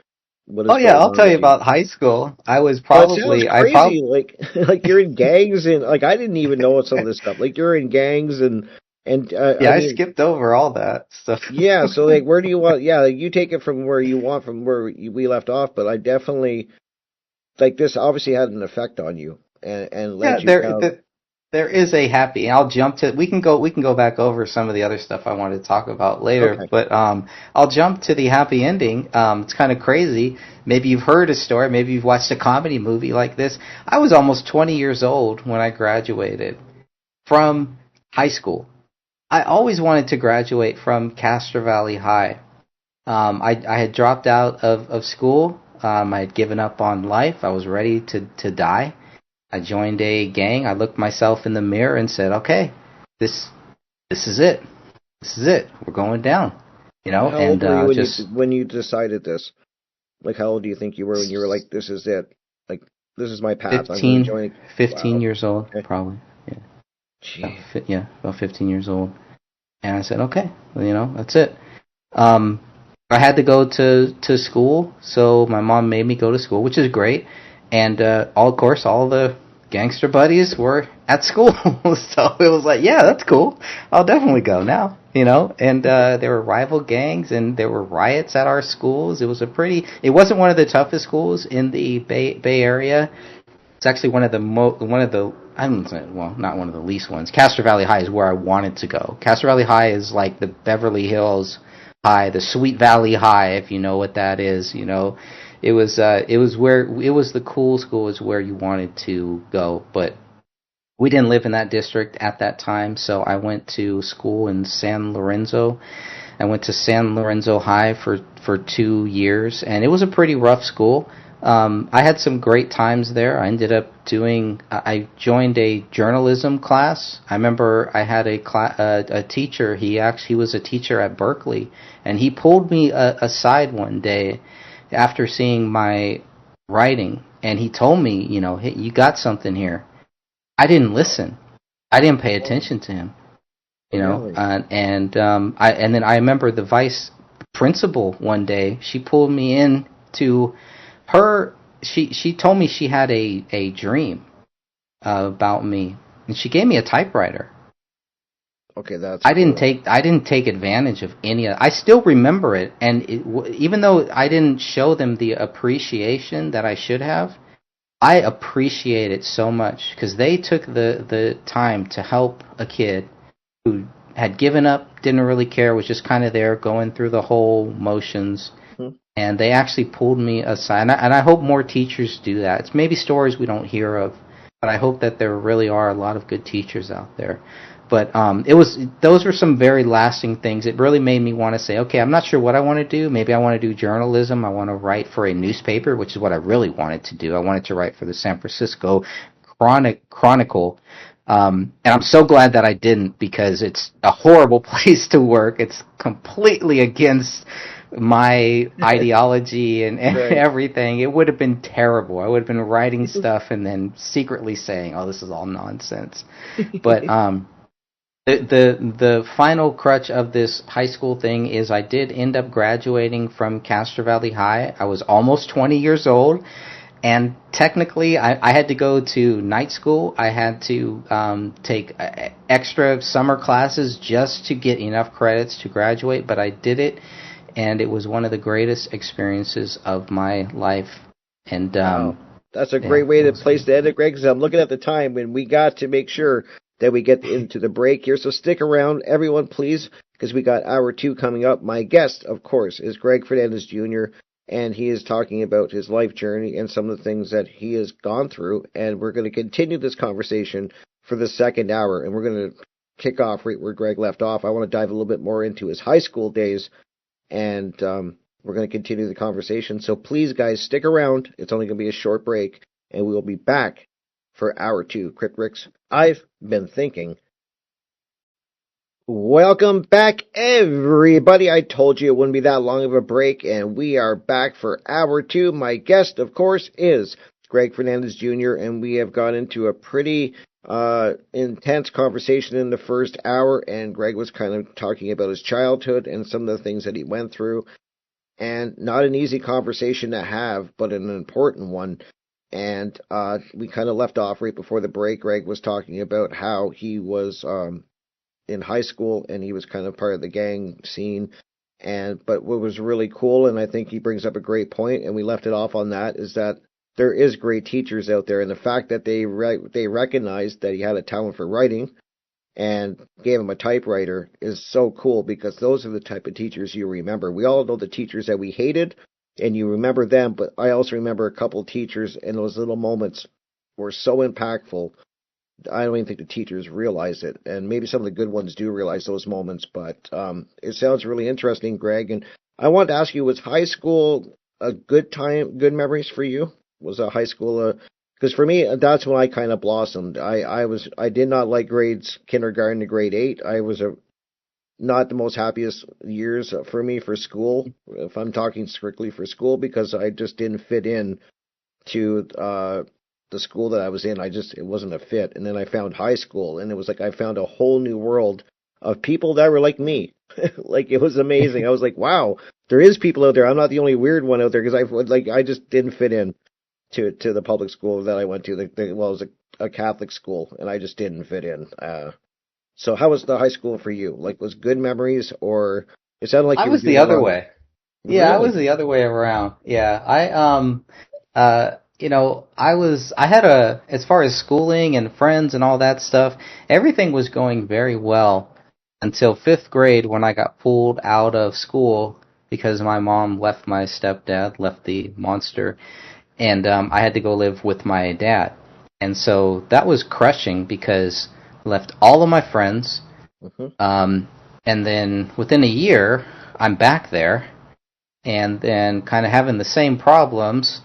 What Oh is yeah, going I'll on tell you with you? about high school. Well, it sounds I probably crazy. Like like you're in gangs and like I didn't even know some of this stuff. Like you're in gangs and yeah, I I mean, skipped over all that stuff. yeah. So like, where do you want? Yeah, like, you take it from where you want, from where we left off. But I definitely like this. Obviously had an effect on you and Yeah, led you down. there is a happy. I'll jump to we can go back over some of the other stuff I wanted to talk about later, Okay. but I'll jump to the happy ending. It's kind of crazy. Maybe you've heard a story, maybe you've watched a comedy movie like this. I was almost 20 years old when I graduated from high school. I always wanted to graduate from Castro Valley High. I had dropped out of school. I had given up on life. I was ready to die. I joined a gang. I looked myself in the mirror and said, "Okay, this this is it. This is it. We're going down." You know, How old and were you just when you decided this? Like, how old do you think you were when you were like, "This is it. Like, this is my path. I'm going to 15, join." 15 Wow. years old, Okay. probably. Yeah, Gee. about 15 years old. And I said, "Okay, well, that's it." Um, I had to go to school, so my mom made me go to school, which is great. And all of course, all the gangster buddies were at school, so it was like, yeah, that's cool. I'll definitely go now, And there were rival gangs, and there were riots at our schools. It wasn't one of the toughest schools in the Bay Area. It's actually one of the I don't say, well, not one of the least ones. Castro Valley High is where I wanted to go. Castro Valley High is like the Beverly Hills High, the Sweet Valley High, if you know what that is. It was the cool school, is where you wanted to go, but we didn't live in that district at that time, so I went to school in San Lorenzo. I went to San Lorenzo High for 2 years, and it was a pretty rough school. I had some great times there. I joined a journalism class. I remember I had a teacher. He was a teacher at Berkeley, and he pulled me aside one day after seeing my writing, and he told me, "Hey, you got something here." I didn't listen. I didn't pay Oh, attention to him, really? and then I remember the vice principal one day. She pulled me in to her. She told me she had a dream about me, and she gave me a typewriter. Okay, that's cool. I didn't take advantage of any of. I still remember it, and even though I didn't show them the appreciation that I should have, I appreciate it so much because they took the time to help a kid who had given up, didn't really care, was just kind of there going through the whole motions. Hmm. And they actually pulled me aside. And I hope more teachers do that. It's maybe stories we don't hear of, but I hope that there really are a lot of good teachers out there. But those were some very lasting things. It really made me want to say, okay, I'm not sure what I want to do. Maybe I want to do journalism. I want to write for a newspaper, which is what I really wanted to do. I wanted to write for the San Francisco Chronicle. And I'm so glad that I didn't, because it's a horrible place to work. It's completely against my ideology and Right. everything, it would have been terrible. I would have been writing stuff and then secretly saying, "Oh, this is all nonsense." But the final crutch of this high school thing is I did end up graduating from Castro Valley High. I was almost 20 years old, and technically I had to go to night school. I had to take extra summer classes just to get enough credits to graduate, but I did it, and it was one of the greatest experiences of my life. And Wow. That's a great way to place the end it, Greg, because I'm looking at the time when we got to make sure that we get into the break here. So stick around, everyone, please, because we got hour 2 coming up. My guest, of course, is Greg Fernandez Jr., and he is talking about his life journey and some of the things that he has gone through. And we're going to continue this conversation for the second hour, and we're going to kick off right where Greg left off. I want to dive a little bit more into his high school days, and we're going to continue the conversation. So please, guys, stick around. It's only going to be a short break, and we will be back for hour 2. Crypt Ricks, I've been thinking. Welcome back, everybody. I told you it wouldn't be that long of a break, and we are back for hour 2. My guest, of course, is Greg Fernandez Jr., and we have gone into a pretty intense conversation in the first hour, and Greg was kind of talking about his childhood and some of the things that he went through, and not an easy conversation to have, but an important one. And we kind of left off right before the break. Greg was talking about how he was in high school and he was kind of part of the gang scene. But what was really cool, and I think he brings up a great point, and we left it off on that, is that there is great teachers out there, and the fact that they recognized that he had a talent for writing and gave him a typewriter is so cool, because those are the type of teachers you remember. We all know the teachers that we hated, and you remember them, but I also remember a couple of teachers, and those little moments were so impactful. I don't even think the teachers realize it, and maybe some of the good ones do realize those moments, but it sounds really interesting, Greg, and I wanted to ask you, was high school a good time, good memories for you? Was a high school because for me, that's when I kind of blossomed. I did not like grades kindergarten to grade 8. I was not the most happiest years for me for school, if I'm talking strictly for school, because I just didn't fit in to the school that I was in. It wasn't a fit. And then I found high school, and it was like I found a whole new world of people that were like me. Like, it was amazing. I was like, wow, there is people out there. I'm not the only weird one out there, because I just didn't fit in to the public school that I went to. It was a Catholic school, and I just didn't fit in. So how was the high school for you? Like, was good memories, or it sounded like I you was were doing the other wrong? way. Yeah, I Really? was the other way around. Yeah, I had as far as schooling and friends and all that stuff, everything was going very well until 5th grade, when I got pulled out of school because my mom left my stepdad, left the monster, and I had to go live with my dad. And so that was crushing, because I left all of my friends, Mm-hmm. and then within a year, I'm back there, and then kind of having the same problems.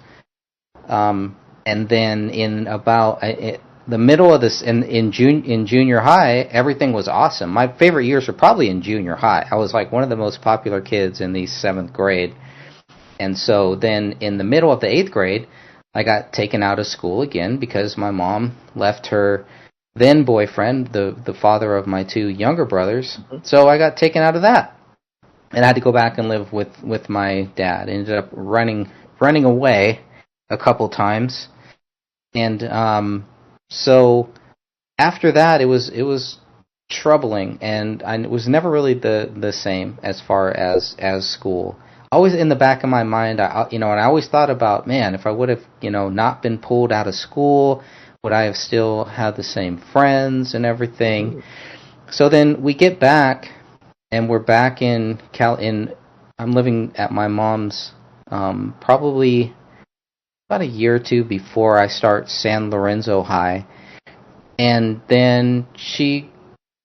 And then in about the middle of this, in junior high, everything was awesome. My favorite years were probably in junior high. I was like one of the most popular kids in the 7th grade. And so then in the middle of the 8th grade, I got taken out of school again because my mom left her then boyfriend, the father of my 2 younger brothers. Mm-hmm. So I got taken out of that, and I had to go back and live with my dad. I ended up running away a couple times, and so after that, it was troubling, and it was never really the same as far as school. Always in the back of my mind, and I always thought about, man, if I would have not been pulled out of school, would I have still had the same friends and everything? So then we get back, and we're back in I'm living at my mom's, probably about a year or 2 before I start San Lorenzo High. And then she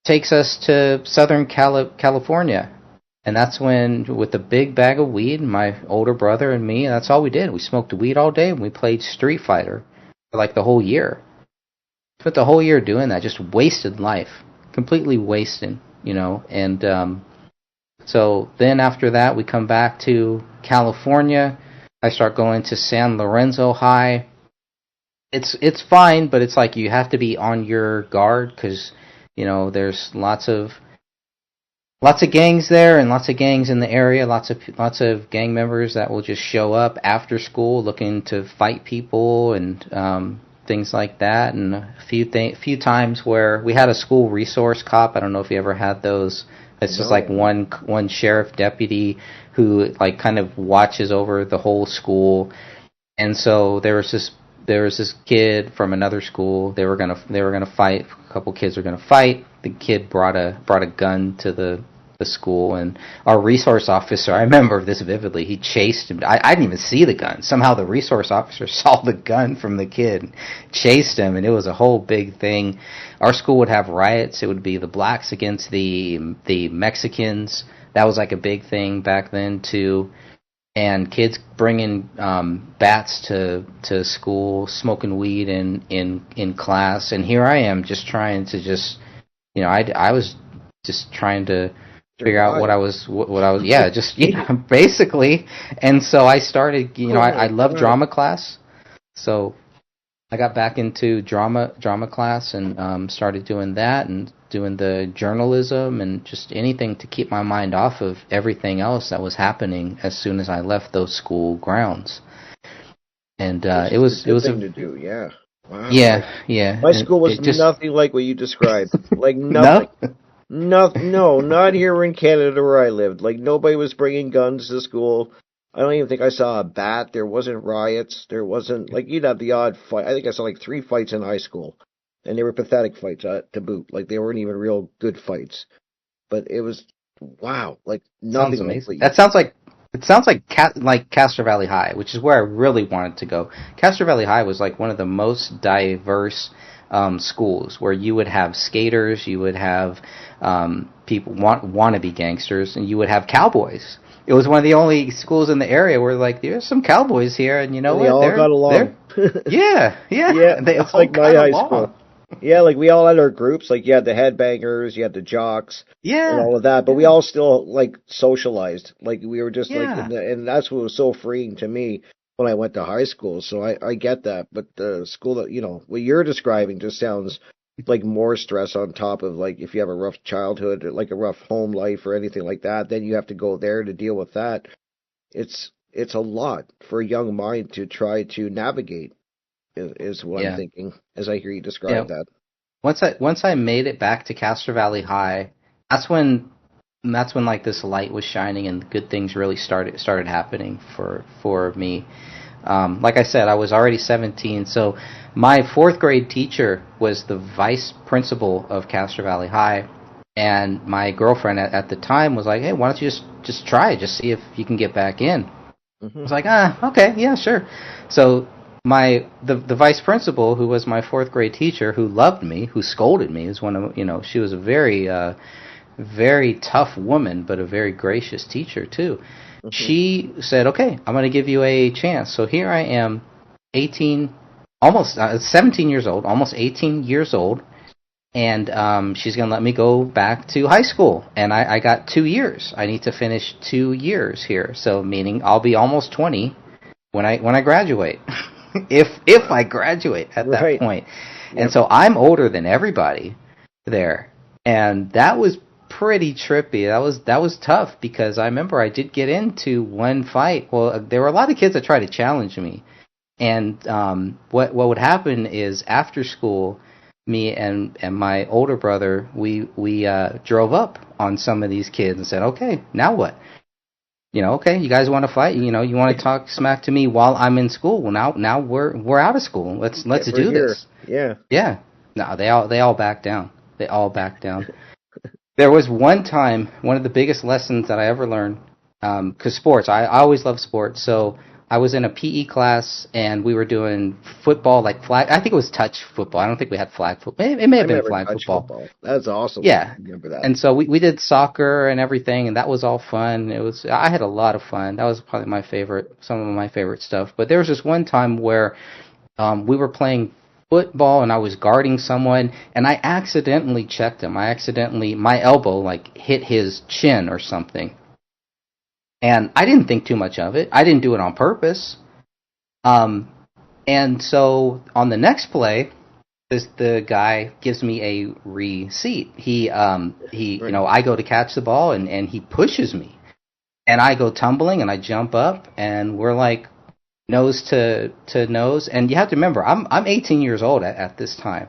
takes us to Southern California. And that's when, with a big bag of weed, my older brother and me, that's all we did. We smoked weed all day, and we played Street Fighter for like the whole year. Spent the whole year doing that, just wasted life. Completely wasted, And So then after that, we come back to California. I start going to San Lorenzo High. It's fine, but it's like you have to be on your guard because there's lots of gangs there and lots of gangs in the area. Lots of gang members that will just show up after school looking to fight people and things like that. And a few times where we had a school resource cop. I don't know if you ever had those. It's just like one sheriff deputy who like kind of watches over the whole school. And so there was this kid from another school. They were gonna fight. A couple kids were gonna fight. The kid brought a gun to the school, and our resource officer, I remember this vividly, he chased him. I didn't even see the gun. Somehow the resource officer saw the gun from the kid, chased him, and it was a whole big thing. Our school would have riots. It would be the blacks against the Mexicans. That was like a big thing back then too. And kids bringing bats to school, smoking weed in class. And here I am just trying to I was just trying to figure out what I was basically. And so I started, I love drama class. So I got back into drama class and started doing that and doing the journalism and just anything to keep my mind off of everything else that was happening as soon as I left those school grounds. And it was a thing to do, yeah. Wow. Yeah. My school was nothing like what you described. Like nothing. No, not here in Canada where I lived. Like nobody was bringing guns to school. I don't even think I saw a bat. There wasn't riots. There wasn't, like, you'd have the odd fight. I think I saw like 3 fights in high school. And they were pathetic fights to boot. Like, they weren't even real good fights. But it was, wow, like, nothing. Sounds amazing. That sounds like Castro Valley High, which is where I really wanted to go. Castro Valley High was like one of the most diverse schools, where you would have skaters, you would have people wannabe gangsters, and you would have cowboys. It was one of the only schools in the area where, like, there's some cowboys here, and what? They all got along. Yeah. It's like my high school. Yeah, like, we all had our groups. Like, you had the headbangers, you had the jocks, and all of that. But we all still, like, socialized. Like, we were just, like, and that's what was so freeing to me when I went to high school. So I get that. But the school that, what you're describing just sounds like more stress on top of, like, if you have a rough childhood or like a rough home life or anything like that, then you have to go there to deal with that. It's a lot for a young mind to try to navigate, is what I'm thinking as I hear you describe that. Once I made it back to Castro Valley High, that's when like this light was shining and good things really started happening for me. Like I said, I was already 17, so my 4th grade teacher was the vice principal of Castro Valley High, and my girlfriend at the time was like, "Hey, why don't you just try it, just see if you can get back in?" Mm-hmm. I was like, okay, yeah, sure. So the vice principal, who was my 4th grade teacher, who loved me, who scolded me, is one of she was a very very tough woman, but a very gracious teacher too. Mm-hmm. She said, "Okay, I'm going to give you a chance." So here I am, 17 years old, almost 18 years old, and she's going to let me go back to high school. And I got 2 years. I need to finish 2 years here, so meaning I'll be almost 20 when I graduate, if I graduate at that point. Yep. And so I'm older than everybody there, and that was pretty trippy. That was tough, because I remember I did get into one fight. Well, there were a lot of kids that tried to challenge me, and what would happen is after school, me and my older brother, we drove up on some of these kids and said, "Okay, now what? Okay, you guys want to fight? You want to talk smack to me while I'm in school? Well, now we're out of school. Let's do this." Yeah. No, they all backed down. They all backed down. There was one time, one of the biggest lessons that I ever learned, because sports, I always loved sports. So I was in a PE class, and we were doing football, like flag. I think it was touch football. I don't think we had flag football. It may have been flag football. That's awesome. Yeah. I remember that. And so we did soccer and everything, and that was all fun. I had a lot of fun. That was probably some of my favorite stuff. But there was this one time where we were playing football, and I was guarding someone, and I accidentally checked him. My elbow, like, hit his chin or something. And I didn't think too much of it. I didn't do it on purpose. Um, and so on the next play, the guy gives me a receipt. Right. I go to catch the ball and he pushes me, and I go tumbling and I jump up and we're like nose to nose. And you have to remember, I'm 18 years old at this time.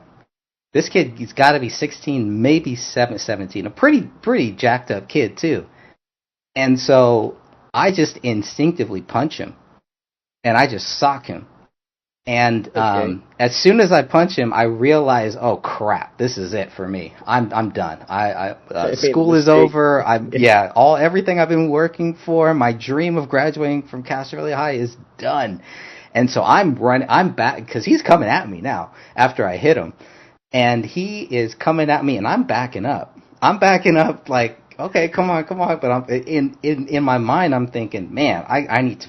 This kid, he's got to be 16, maybe 17, a pretty jacked up kid too. And so I just instinctively punch him and I just sock him. And Okay. as soon as I punch him, I realize, oh crap, this is it for me. I'm done. I made a School is mistake. over. Everything I've been working for, my dream of graduating from Castro Valley High is done. And so I'm running. I'm back because he's coming at me now after I hit him, and he is coming at me, and I'm backing up. I'm backing up like, okay, come on, come on. But I'm in my mind, I'm thinking, man, I need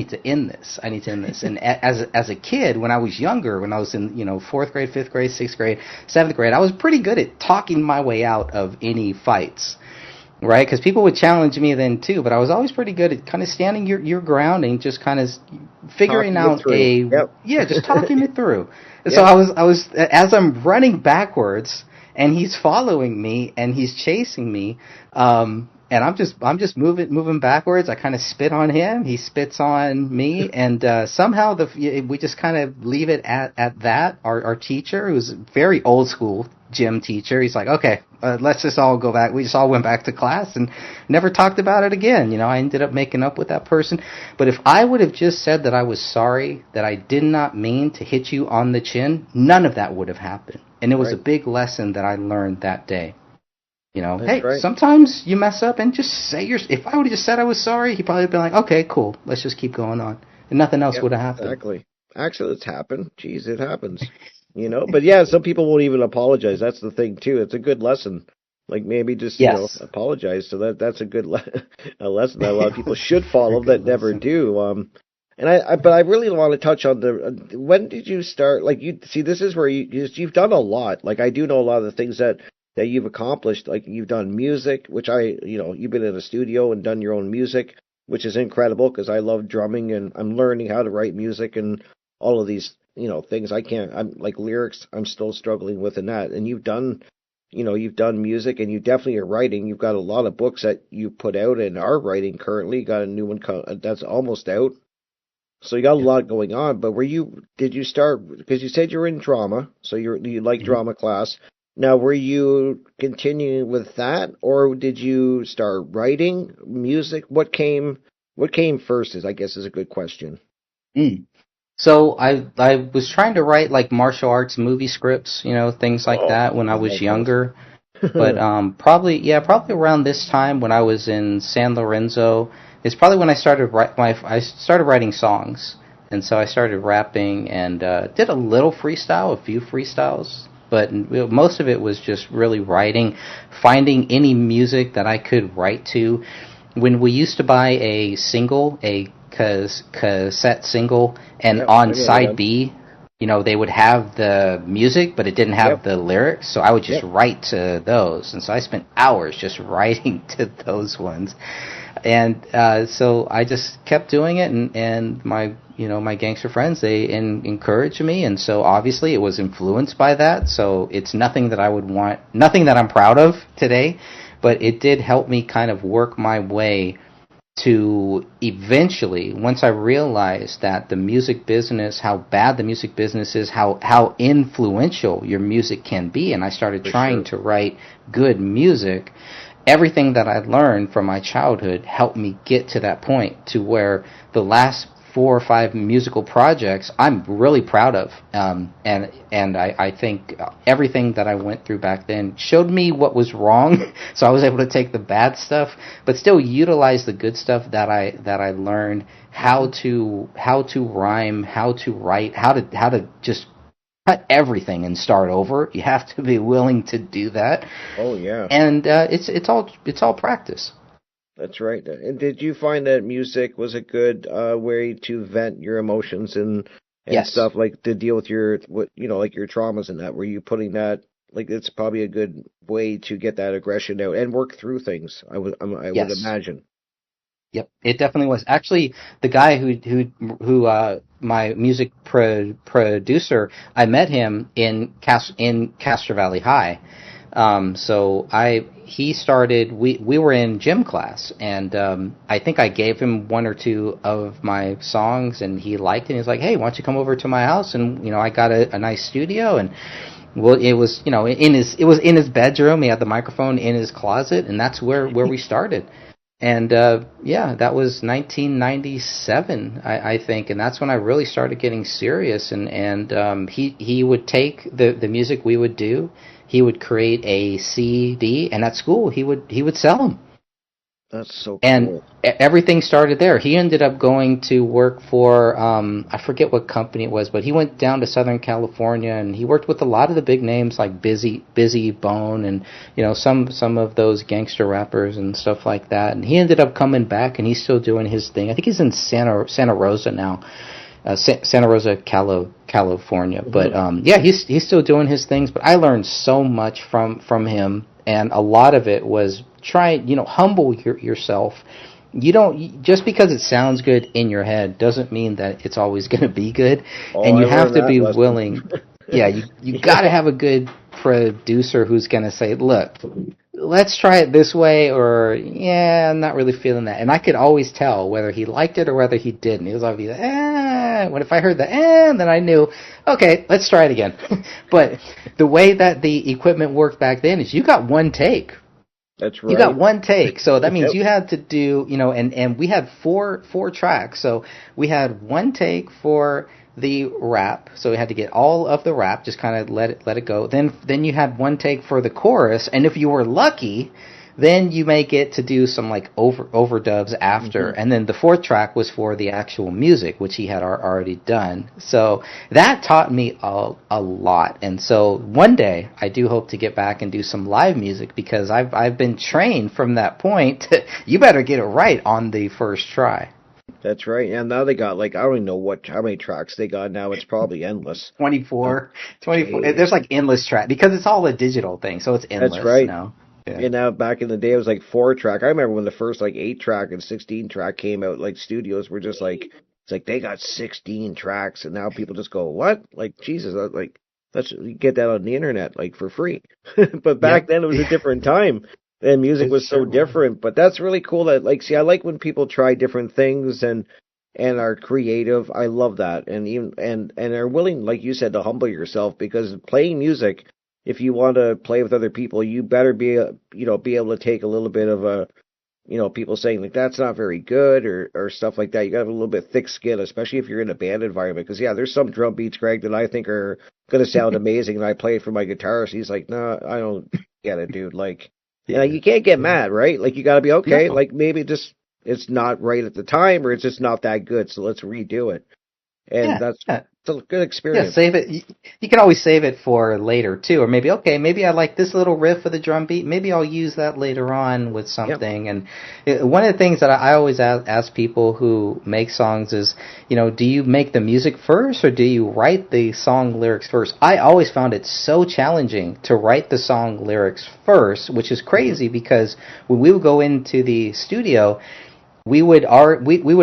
to end this. I need to end this. And as a kid, when I was younger, when I was in fourth grade, fifth grade, sixth grade, seventh grade, I was pretty good at talking my way out of any fights. Right, because people would challenge me then too, but I was always pretty good at kind of standing your ground and just kind of figuring Talking it out through. Yep. just talking it through. So Yep. I was as I'm running backwards and he's following me and he's chasing me, and I'm just moving backwards. I kind of spit on him, he spits on me, and somehow we just kind of leave it at that. Our teacher, who's very old school gym teacher, he's like, okay, let's just all go back. We just all went back to class and never talked about it again. I ended up making up with that person. But if I would have just said that I was sorry, that I did not mean to hit you on the chin, none of that would have happened. And it was a Right. big lesson that I learned that day. That's Hey, right. sometimes you mess up and just say if I would have just said I was sorry, he probably would have been like, okay, cool, let's just keep going on. And nothing else Yep. would have happened. Exactly. Actually, it's happened. Jeez, it happens. But yeah, some people won't even apologize. That's the thing too. It's a good lesson. Like maybe just Yes. apologize. So that's a good a lesson that a lot of people should follow Good that never lesson. do. And but I really want to touch on when did you start? Like you see, this is where you've done a lot. Like I do know a lot of the things that you've accomplished. Like you've done music, which you've been in a studio and done your own music, which is incredible because I love drumming and I'm learning how to write music and all of these things I can't. I'm like lyrics. I'm still struggling with in that. And you've done music and you definitely are writing. You've got a lot of books that you put out and are writing currently. You got a new one that's almost out. So you got a Yep. lot going on, but did you start, because you said you were in drama, so you like Mhm. drama class. Now, were you continuing with that, or did you start writing music? What came first is, I guess, is a good question. Mm. So I was trying to write like martial arts movie scripts, things like Oh, that when I was that's awesome. younger. But probably around this time when I was in San Lorenzo is probably when I started writing songs, and so I started rapping and did a little freestyle, a few freestyles, but most of it was just really writing, finding any music that I could write to. When we used to buy a single, a cassette single, and Yep, I on remember side them. B, they would have the music, but it didn't have Yep, the lyrics. So I would just yep. write to those, and so I spent hours just writing to those ones. And so I just kept doing it, and my gangster friends, they encouraged me, and so obviously it was influenced by that. So it's nothing that I would want, nothing that I'm proud of today, but it did help me kind of work my way to eventually, once I realized that the music business, how bad the music business is, how influential your music can be, and I started For trying sure. to write good music, everything that I learned from my childhood helped me get to that point to where the last 4 or 5 musical projects I'm really proud of, and I think everything that I went through back then showed me what was wrong, so I was able to take the bad stuff, but still utilize the good stuff that I learned, Hmm. how to rhyme, how to write, how to just cut everything and start over. You have to be willing to do that, Oh yeah. and it's all practice. That's right. And did you find that music was a good way to vent your emotions and Yes. stuff, like to deal with like your traumas and that? Were you putting that, like it's probably a good way to get that aggression out and work through things? I would Yes. imagine. Yep, it definitely was. Actually, the guy who my music producer, I met him in Castro Valley High. So he started. We were in gym class, and I think I gave him one or two of my songs, and he liked it. He was like, "Hey, why don't you come over to my house?" And I got a nice studio, and well, it was it was in his bedroom. He had the microphone in his closet, and that's where we started. And yeah, that was 1997, I think, and that's when I really started getting serious. And he would take the music we would do, he would create a CD, and at school he would sell them. That's so And cool. everything started there. He ended up going to work for I forget what company it was, but he went down to Southern California and he worked with a lot of the big names like Busy Bone and some of those gangster rappers and stuff like that. And he ended up coming back and he's still doing his thing. I think he's in Santa Rosa now. Santa Rosa, California. But yeah, he's still doing his things. But I learned so much from him, and a lot of it was humble yourself. You don't just because it sounds good in your head doesn't mean that it's always going to be good, Oh, and I you have learned to that be lesson. willing. Yeah, you got to Yeah, have a good producer who's going to say, look, let's try it this way, or yeah, I'm not really feeling that. And I could always tell whether he liked it or whether he didn't. He was always like, when if I heard the then I knew, okay, let's try it again. But the way that the equipment worked back then is you got one take. that's You got right. one take, so that means Yep. you had to do, and we had four tracks, so we had one take for the rap, so we had to get all of the rap, just kind of let it go. Then you had one take for the chorus, and if you were lucky, then you may get to do some like overdubs after, Hmm. and then the fourth track was for the actual music, which he had already done. So that taught me a lot, and so one day I do hope to get back and do some live music because I've been trained from that point. You better get it right on the first try. That's right. And now they got like I don't even know how many tracks they got now. It's probably endless. Twenty Uh, four, 24. Jeez. There's like endless track because it's all a digital thing, so it's That's endless right. now. Yeah. And now back in the day, it was like 4 track. I remember when the first like 8 track and 16 track came out. Like studios were just like, it's like they got 16 tracks, and now people just go, what? Like Jesus, like that's you get that on the internet like for free. But back Yep. then it was a different time, and music It was so sure was. different. But that's really cool. That like, see, I like when people try different things and are creative. I love that, and even and are willing, like you said, to humble yourself because playing music if you want to play with other people, you better be, be able to take a little bit of a, people saying like that's not very good or stuff like that. You got to have a little bit thick skin, especially if you're in a band environment. Because yeah, there's some drum beats, Greg, that I think are going to sound amazing, and I play it for my guitarist. He's like, no, I don't get it, dude. Like, and Yeah. you can't get Yeah. mad, right? Like you got to be okay. No. Like maybe just it's not right at the time, or it's just not that good. So let's redo it, and Yeah. that's Yeah. it's a good Yeah, experience. save it. You can always save it for later too, or maybe okay, maybe I like this little riff of the drum beat. Maybe I'll use that later on with Yep. something. And one of the things that I always ask people who make songs is, do you make the music first or do you write the song lyrics first? I always found it so challenging to write the song lyrics first, which is Hmm. crazy because when we would go into the studio, we would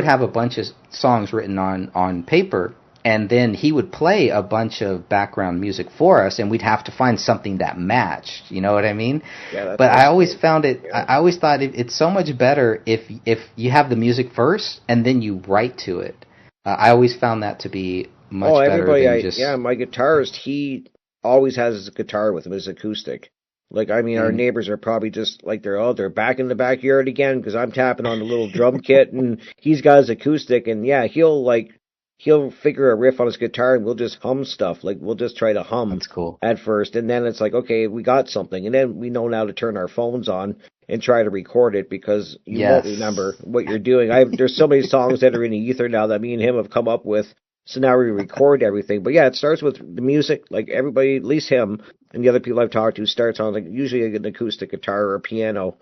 have a bunch of songs written on paper, and then he would play a bunch of background music for us, and we'd have to find something that matched. You know what I mean? Yeah, that But I sounds always great. found it. Yeah. I always thought it's so much better if you have the music first and then you write to it. I always found that to be Oh, much better everybody, than yeah, just. my guitarist, he always has his guitar with him, his acoustic. Like, I mean, our Mm, neighbors are probably just like they're back in the backyard again because I'm tapping on the little drum kit and he's got his acoustic and yeah, he'll figure a riff on his guitar and we'll just hum stuff. Like we'll just try to hum that's cool. at first and then it's like, okay, we got something and then we know now to turn our phones on and try to record it because you won't remember Yes. what you're doing. There's so many songs that are in the ether now that me and him have come up with so now we record everything. But yeah, it starts with the music. Like everybody, at least him and the other people I've talked to, starts on like usually an acoustic guitar or a piano,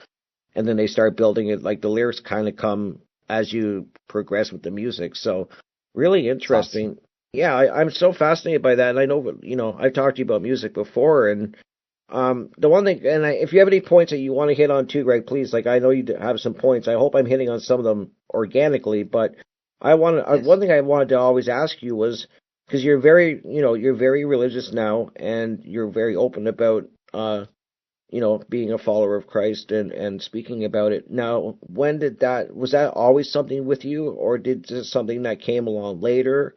and then they start building it. Like the lyrics kind of come as you progress with the music. So really It's awesome. interesting. Yeah, I'm so fascinated by that. And I know, I've talked to you about music before, and The one thing, and if you have any points that you want to hit on too, Greg, please. Like I know you have some points. I hope I'm hitting on some of them organically, but Yes. one thing I wanted to always ask you was because you're very, you're very religious now, and you're very open about, being a follower of Christ and speaking about it. Now, was that always something with you, or did this something that came along later?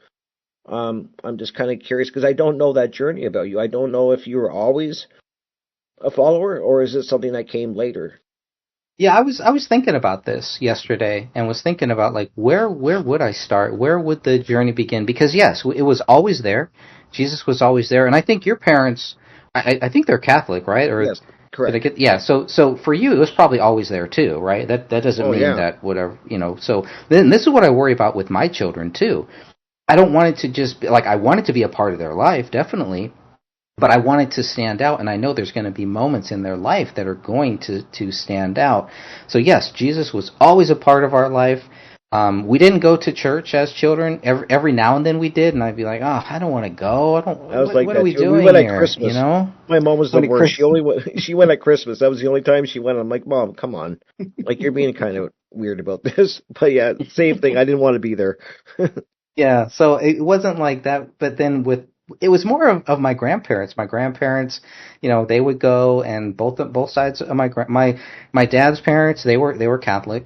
I'm just kind of curious because I don't know that journey about you. I don't know if you were always a follower, or is it something that came later? Yeah, I was thinking about this yesterday and was thinking about like where would I start? Where would the journey begin? Because yes, it was always there. Jesus was always there, and I think your parents, I think they're Catholic, right? Or Yes, did I correct. get? Yeah. So for you, it was probably always there too, right? That doesn't Oh mean yeah, that whatever So then this is what I worry about with my children too. I don't want it to just be like I want it to be a part of their life, definitely, but I want it to stand out, and I know there's going to be moments in their life that are going to stand out. So yes, Jesus was always a part of our life. We didn't go to church as children. Every now and then we did, and I'd be like, oh, I don't want to go. I don't. I was like What are that we too. We doing went at here? You Christmas. know? My mom was the When it, worst. She went at Christmas. That was the only time she went. I'm like, Mom, come on. Like you're being kind of weird about this. But yeah, same thing. I didn't want to be there. Yeah, so it wasn't like that, but then it was more of my grandparents. My grandparents, they would go, and both sides of my dad's parents, they were Catholic.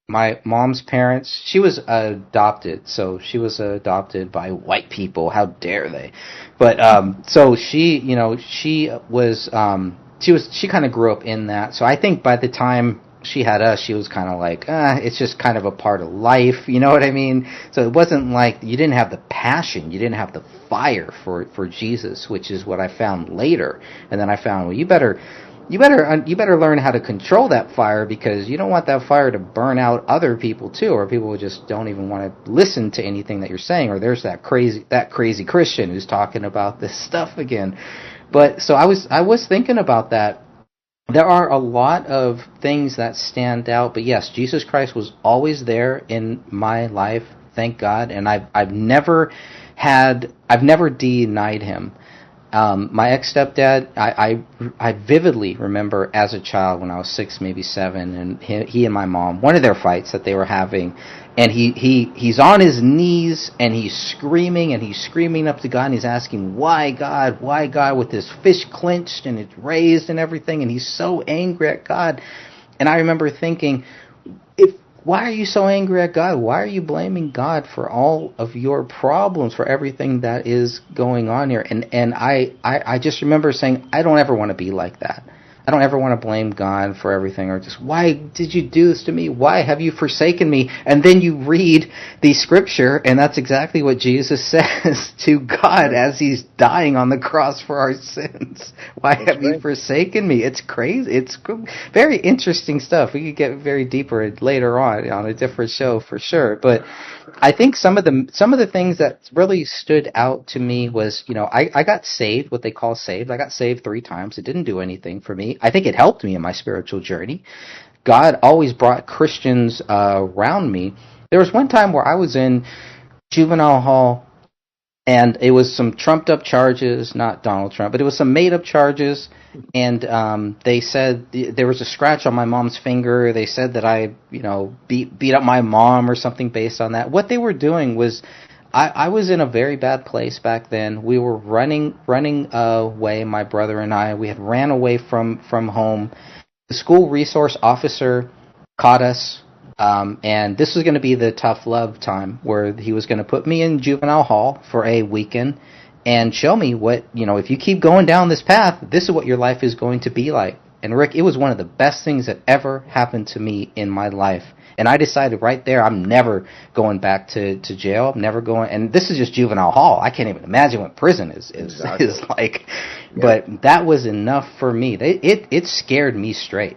My mom's parents, she was adopted, so she was adopted by white people. How dare they? But so she kind of grew up in that. So I think by the time she had us, she was kind of like, it's just kind of a part of life, you know what I mean? So it wasn't like you didn't have the passion, you didn't have the fire for Jesus, which is what I found later. And then I found, well, you better learn how to control that fire, because you don't want that fire to burn out other people too, or people just don't even want to listen to anything that you're saying, or there's that crazy Christian who's talking about this stuff again. But so I was thinking about that. There are a lot of things that stand out, but yes, Jesus Christ was always there in my life, thank God, and I've never denied him. My ex-stepdad, I vividly remember as a child when I was 6, maybe 7, and he and my mom, one of their fights that they were having, and he's on his knees and he's screaming up to God, and he's asking, why God, with his fist clenched and it's raised and everything, and he's so angry at God. And I remember thinking, why are you so angry at God? Why are you blaming God for all of your problems, for everything that is going on here? And I just remember saying, I don't ever want to be like that. I don't ever want to blame God for everything, or just, why did you do this to me? Why have you forsaken me? And then you read the scripture, and that's exactly what Jesus says to God Right. as he's dying on the cross for our sins. Why That's have you right. forsaken me? It's crazy. It's very interesting stuff. We could get very deeper later on a different show for sure. But I think some of the things that really stood out to me was, I got saved, what they call saved. I got saved 3 times. It didn't do anything for me. I think it helped me in my spiritual journey. God always brought Christians around me. There was one time where I was in juvenile hall, and it was some trumped up charges, not Donald Trump, but it was some made up charges. And they said there was a scratch on my mom's finger. They said that I, beat up my mom or something based on that. What they were doing was, I was in a very bad place back then. We were running away, my brother and I. We had ran away from home. The school resource officer caught us, and this was going to be the tough love time where he was going to put me in juvenile hall for a weekend and show me what, if you keep going down this path, this is what your life is going to be like. And Rick, it was one of the best things that ever happened to me in my life. And I decided right there, I'm never going back to jail. I'm never going, and this is just juvenile hall. I can't even imagine what prison is Exactly. like. Yeah. But that was enough for me. It scared me straight.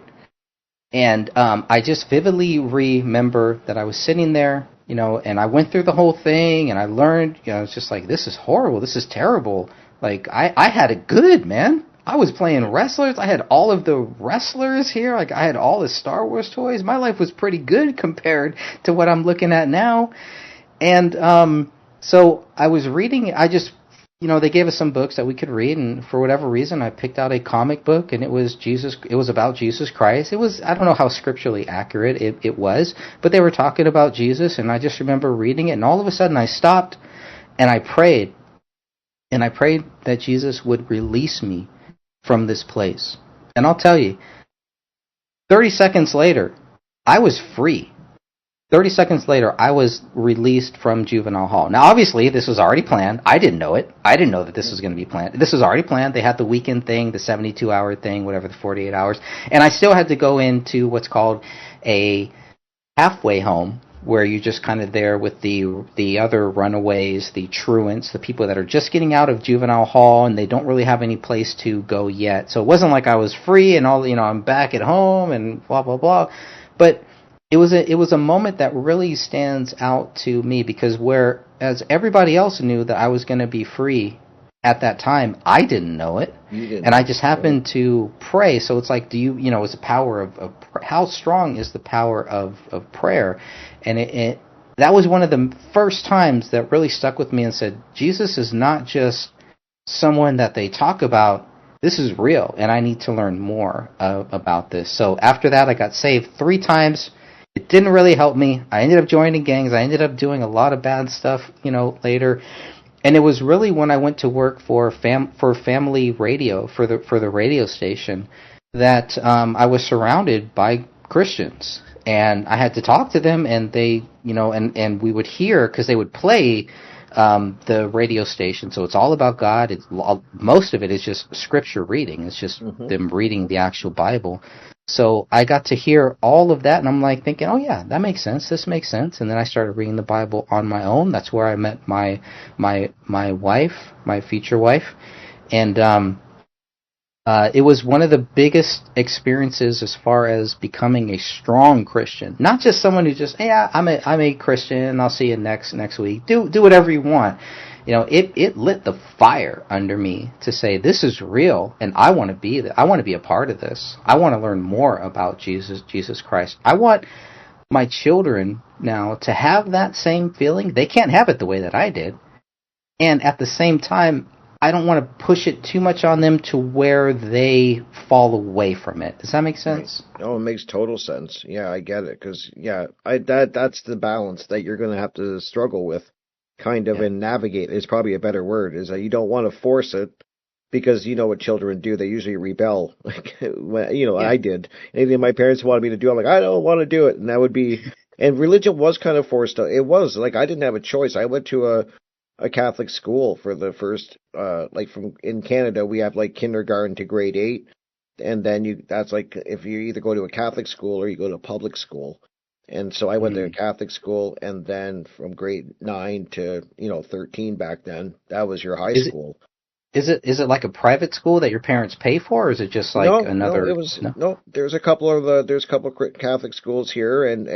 And I just vividly remember that I was sitting there, and I went through the whole thing, and I learned, it's just like, this is horrible, this is terrible. Like, I had it good, man. I was playing wrestlers. I had all of the wrestlers here. Like, I had all the Star Wars toys. My life was pretty good compared to what I'm looking at now. And so I was reading, I just they gave us some books that we could read, and for whatever reason, I picked out a comic book, and it was Jesus. It was about Jesus Christ. It was, I don't know how scripturally accurate it was, but they were talking about Jesus, and I just remember reading it, and all of a sudden I stopped, and I prayed that Jesus would release me from this place. And I'll tell you, 30 seconds later, I was free. 30 seconds later, I was released from juvenile hall. Now, obviously, this was already planned. I didn't know it. I didn't know that this was going to be planned. This was already planned. They had the weekend thing, the 72-hour thing, whatever, the 48 hours. And I still had to go into what's called a halfway home, where you're just kind of there with the other runaways, the truants, the people that are just getting out of juvenile hall, and they don't really have any place to go yet. So it wasn't like I was free and all, I'm back at home and blah, blah, blah. But it was a moment that really stands out to me, because whereas everybody else knew that I was going to be free at that time, I didn't know it. You didn't. And I just happened to pray. So it's like, it's the power of how strong is the power of prayer? And that was one of the first times that really stuck with me and said, Jesus is not just someone that they talk about. This is real, and I need to learn more about this. So after that, I got saved 3 times. It didn't really help me. I ended up joining gangs. I ended up doing a lot of bad stuff, later. And it was really when I went to work for family radio, for the radio station, that I was surrounded by Christians. And I had to talk to them, and they, and we would hear, because they would play the radio station. So it's all about God. Most of it is just scripture reading. It's just them reading the actual Bible. So I got to hear all of that, and I'm like thinking, oh yeah, that makes sense. This makes sense. And then I started reading the Bible on my own. That's where I met my wife, my future wife, and it was one of the biggest experiences as far as becoming a strong Christian. Not just someone who just, yeah, I'm a Christian. I'll see you next week. Do whatever you want. It lit the fire under me to say, this is real, and I want to be a part of this. I want to learn more about Jesus Christ. I want my children now to have that same feeling. They can't have it the way that I did. And at the same time, I don't want to push it too much on them to where they fall away from it. Does that make sense? Oh, it makes total sense. Yeah, I get it. Because, that's the balance that you're going to have to struggle with, kind of, and navigate is probably a better word, is that you don't want to force it, because you know what children do. They usually rebel. Like, I did. Anything my parents wanted me to do, I'm like, I don't want to do it. And that would be, and religion was kind of forced. It was, like, I didn't have a choice. I went to a Catholic school for the first, in Canada, we have like kindergarten to grade 8. And then that's like, if you either go to a Catholic school or you go to a public school. And so I went to a Catholic school, and then from grade 9 to, 13 back then, that was your high school. Is it like a private school that your parents pay for, or is it just like another? No, it was, no, there's a couple of Catholic schools here, and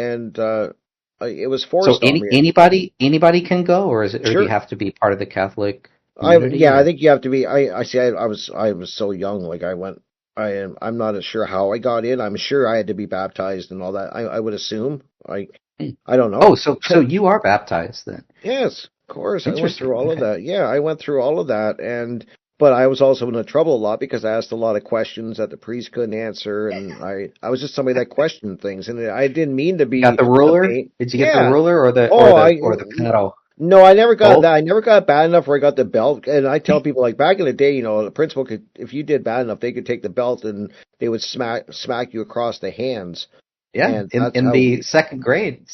it was forced on me. Anybody can go, or is it? Sure. Or do you have to be part of the Catholic community? I think you have to be. I was so young. Like, I went. I'm not sure how I got in. I'm sure I had to be baptized and all that. I would assume. I don't know. Oh, so you are baptized then? Yes, of course. I went through all of that. Yeah, I went through all of that, but I was also in trouble a lot because I asked a lot of questions that the priest couldn't answer, and I was just somebody that questioned things, and I didn't mean to be. Got the ruler? Did you get the ruler or the pedal? No, I never got that. I never got bad enough where I got the belt. And I tell people, like, back in the day, the principal could, if you did bad enough, they could take the belt and they would smack you across the hands. Yeah, in the second grade,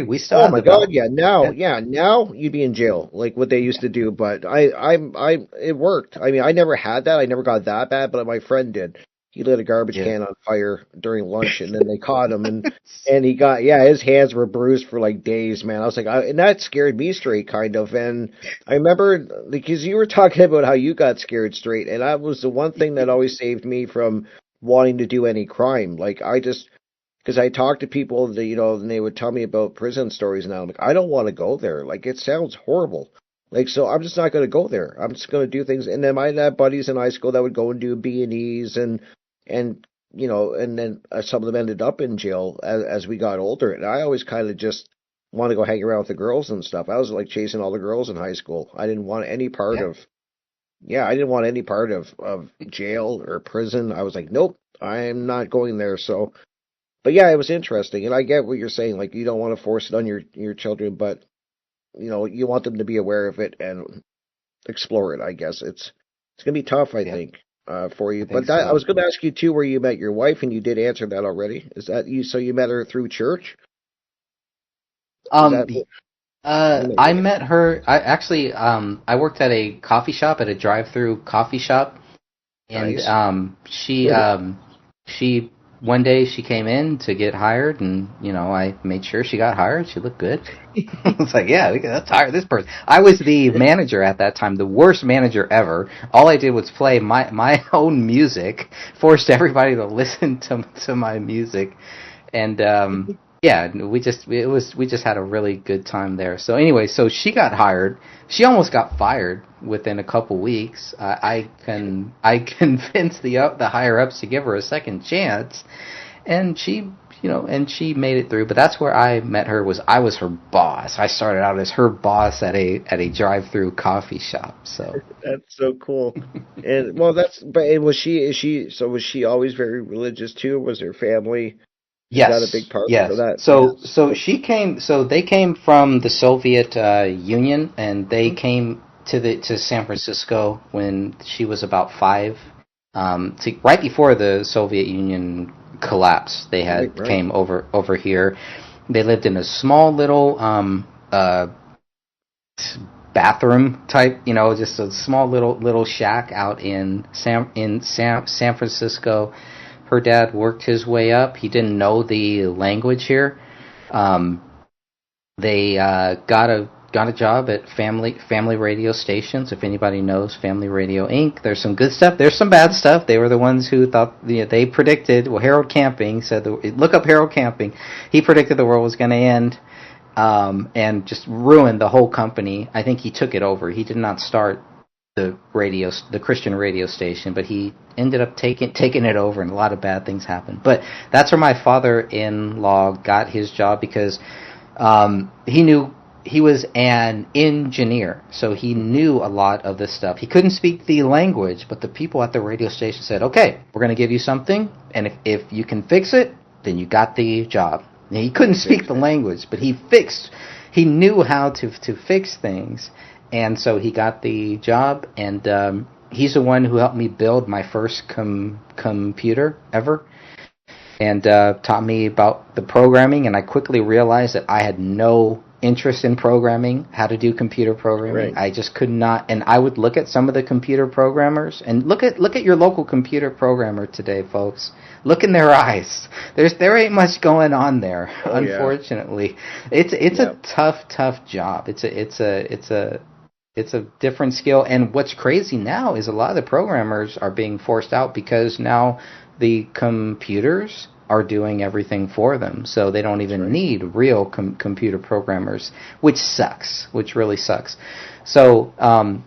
we still had the belt. Oh my God, now you'd be in jail, like what they used to do. But it worked. I mean, I never had that. I never got that bad, but my friend did. He lit a garbage can on fire during lunch, and then they caught him, and he got, his hands were bruised for like days, man. I was like, and that scared me straight, kind of. And I remember, because you were talking about how you got scared straight, and that was the one thing that always saved me from wanting to do any crime. Like, because I talked to people, that, and they would tell me about prison stories, and I'm like, I don't want to go there. Like, it sounds horrible. Like, so I'm just not going to go there. I'm just going to do things. And then I had buddies in high school that would go and do B&Es, and then some of them ended up in jail as we got older. And I always kind of just want to go hang around with the girls and stuff. I was like chasing all the girls in high school. I didn't want any part of yeah, I didn't want any part of jail or prison. I was like, nope, I'm not going there. So, but yeah, it was interesting, and I get what you're saying. Like, you don't want to force it on your children, but you want them to be aware of it and explore it. I guess it's gonna be tough, I Yeah, think, for you. I think But I so. was going to ask you too, where you met your wife, and you did answer that already. Is that you? So you met her through church? Is Um, that what you met I your wife? met her. I actually, I worked at a coffee shop, at a drive-through coffee shop, and Nice. she one day she came in to get hired, and I made sure she got hired. She looked good. I was like, yeah, let's hire this person. I was the manager at that time, the worst manager ever. All I did was play my own music, forced everybody to listen to my music, and yeah, we just had a really good time there. So anyway, so she got hired. She almost got fired within a couple weeks. I convinced the higher ups to give her a second chance, and she made it through. But that's where I met her. I was her boss. I started out as her boss at a drive-through coffee shop. So That's so cool. And well, and was she always very religious too? Was her family, is that a big yes, part of yes. that? So she came. So they came from the Soviet Union, and they Mhm. came to San Francisco when she was about 5. Right before the Soviet Union collapsed, they Right, had right. came over here. They lived in a small little bathroom type, just a small little shack out in San Francisco. Her dad worked his way up. He didn't know the language here. Um, they got a job at family radio stations. If anybody knows Family Radio Inc., there's some good stuff. There's some bad stuff. They were the ones who thought, they predicted. Well, Harold Camping said, look up Harold Camping. He predicted the world was going to end, and just ruined the whole company. I think he took it over. He did not start the Christian radio station, but he ended up taking it over, and a lot of bad things happened. But that's where my father-in-law got his job, because he knew, he was an engineer, so he knew a lot of this stuff. He couldn't speak the language, but the people at the radio station said, "Okay, we're going to give you something, and if you can fix it, then you got the job." And he couldn't speak the Fixed it. language, but he knew how to fix things, and so he got the job. And he's the one who helped me build my first computer ever, and taught me about the programming. And I quickly realized that I had no interest in programming, how to do computer programming. Right. I just could not. And I would look at some of the computer programmers, and look at your local computer programmer today, folks. Look in their eyes. There ain't much going on there, Oh yeah. unfortunately. It's Yeah. a tough job. It's a different skill. And what's crazy now is a lot of the programmers are being forced out, because now the computers are doing everything for them. So they don't That's even right. need real computer programmers, which sucks, which really sucks. So but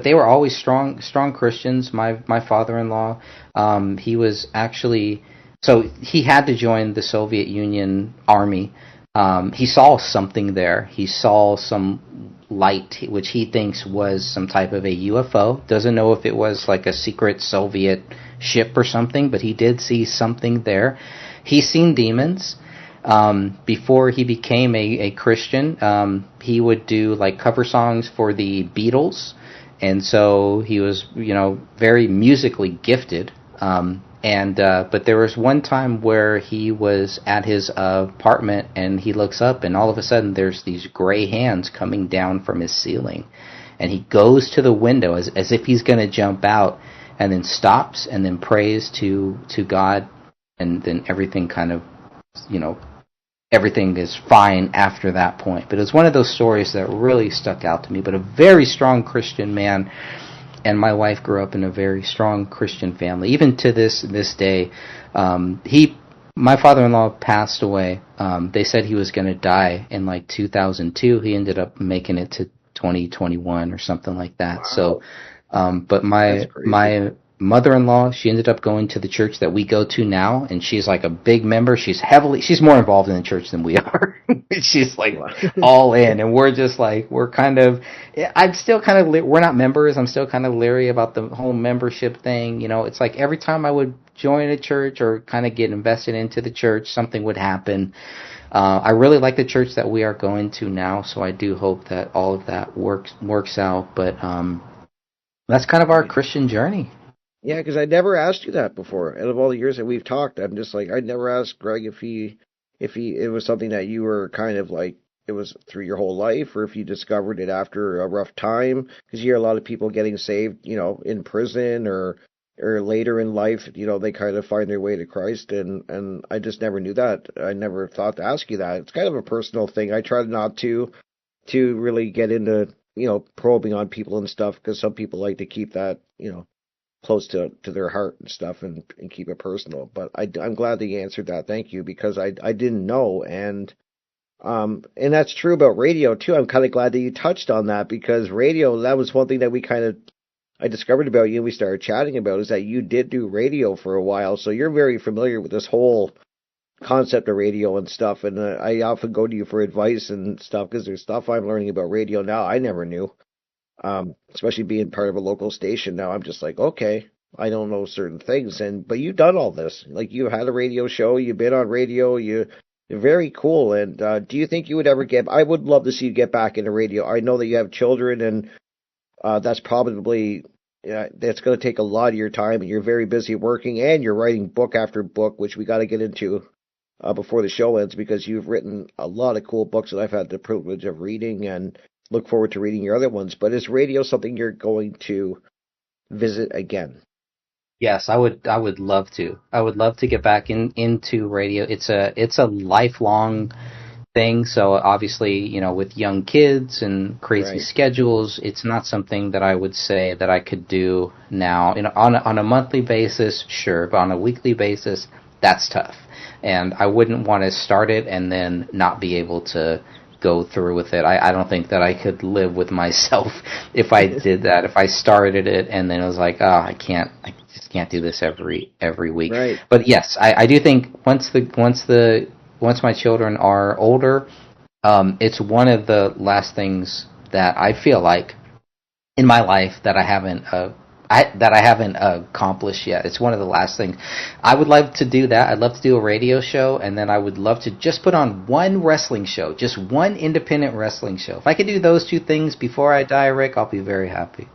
they were always strong Christians. My father-in-law, he was actually, so he had to join the Soviet Union army. He saw something there. He saw some light, which he thinks was some type of a UFO. Doesn't know if it was like a secret Soviet ship or something, but he did see something there. He's seen demons. Before he became a Christian, he would do like cover songs for the Beatles, and so he was, very musically gifted. But there was one time where he was at his apartment, and he looks up, and all of a sudden there's these gray hands coming down from his ceiling, and he goes to the window as if he's going to jump out, and then stops and then prays to God, and then everything kind of, you know, everything is fine after that point. But it was one of those stories that really stuck out to me. But a very strong Christian man, and my wife grew up in a very strong Christian family. Even to this day, my father-in-law passed away. They said he was going to die in like 2002. He ended up making it to 2021 or something like that. Wow. So, but That's crazy. mother-in-law, she ended up going to the church that we go to now, and she's like a big member. She's more involved in the church than we are. She's like all in, and we're just like, I'm still kind of, we're not members. I'm still kind of leery about the whole membership thing. It's like every time I would join a church or kind of get invested into the church, something would happen. I really like the church that we are going to now, so I do hope that all of that works out. But that's kind of our Christian journey. Yeah, because I never asked you that before. Out of all the years that we've talked, I'm just like, I never asked Greg if it was something that you were kind of like, it was through your whole life, or if you discovered it after a rough time. Because you hear a lot of people getting saved, in prison or later in life, they kind of find their way to Christ, and I just never knew that. I never thought to ask you that. It's kind of a personal thing. I try not to really get into, probing on people and stuff, because some people like to keep that, close to their heart and stuff, and keep it personal. But I'm glad that you answered that. Thank you, because I didn't know, and that's true about radio too. I'm kind of glad that you touched on that, because radio, that was one thing that I discovered about you and we started chatting about, is that you did do radio for a while. So you're very familiar with this whole concept of radio and stuff. And I often go to you for advice and stuff, because there's stuff I'm learning about radio now I never knew. Especially being part of a local station now, I'm just like, okay, I don't know certain things, but you've done all this. Like, you had a radio show, you've been on radio, you're very cool. And do you think you would ever I would love to see you get back into radio. I know that you have children, and that's probably, that's going to take a lot of your time, and you're very busy working, and you're writing book after book, which we got to get into before the show ends, because you've written a lot of cool books that I've had the privilege of reading, and look forward to reading your other ones. But is radio something you're going to visit again? Yes, I would love to. I would love to get back into radio. It's a lifelong thing. So obviously, with young kids and crazy schedules, it's not something that I would say that I could do now. On a monthly basis, sure, but on a weekly basis, that's tough. And I wouldn't want to start it and then not be able to go through with it. I don't think that I could live with myself if I did that. If I started it and then it was like, I just can't do this every week. Right. But yes, I do think once my children are older, it's one of the last things that I feel like in my life that I haven't accomplished yet. It's one of the last things. I would love to do that. I'd love to do a radio show, and then I would love to just put on one wrestling show, just one independent wrestling show. If I could do those two things before I die, Rick, I'll be very happy.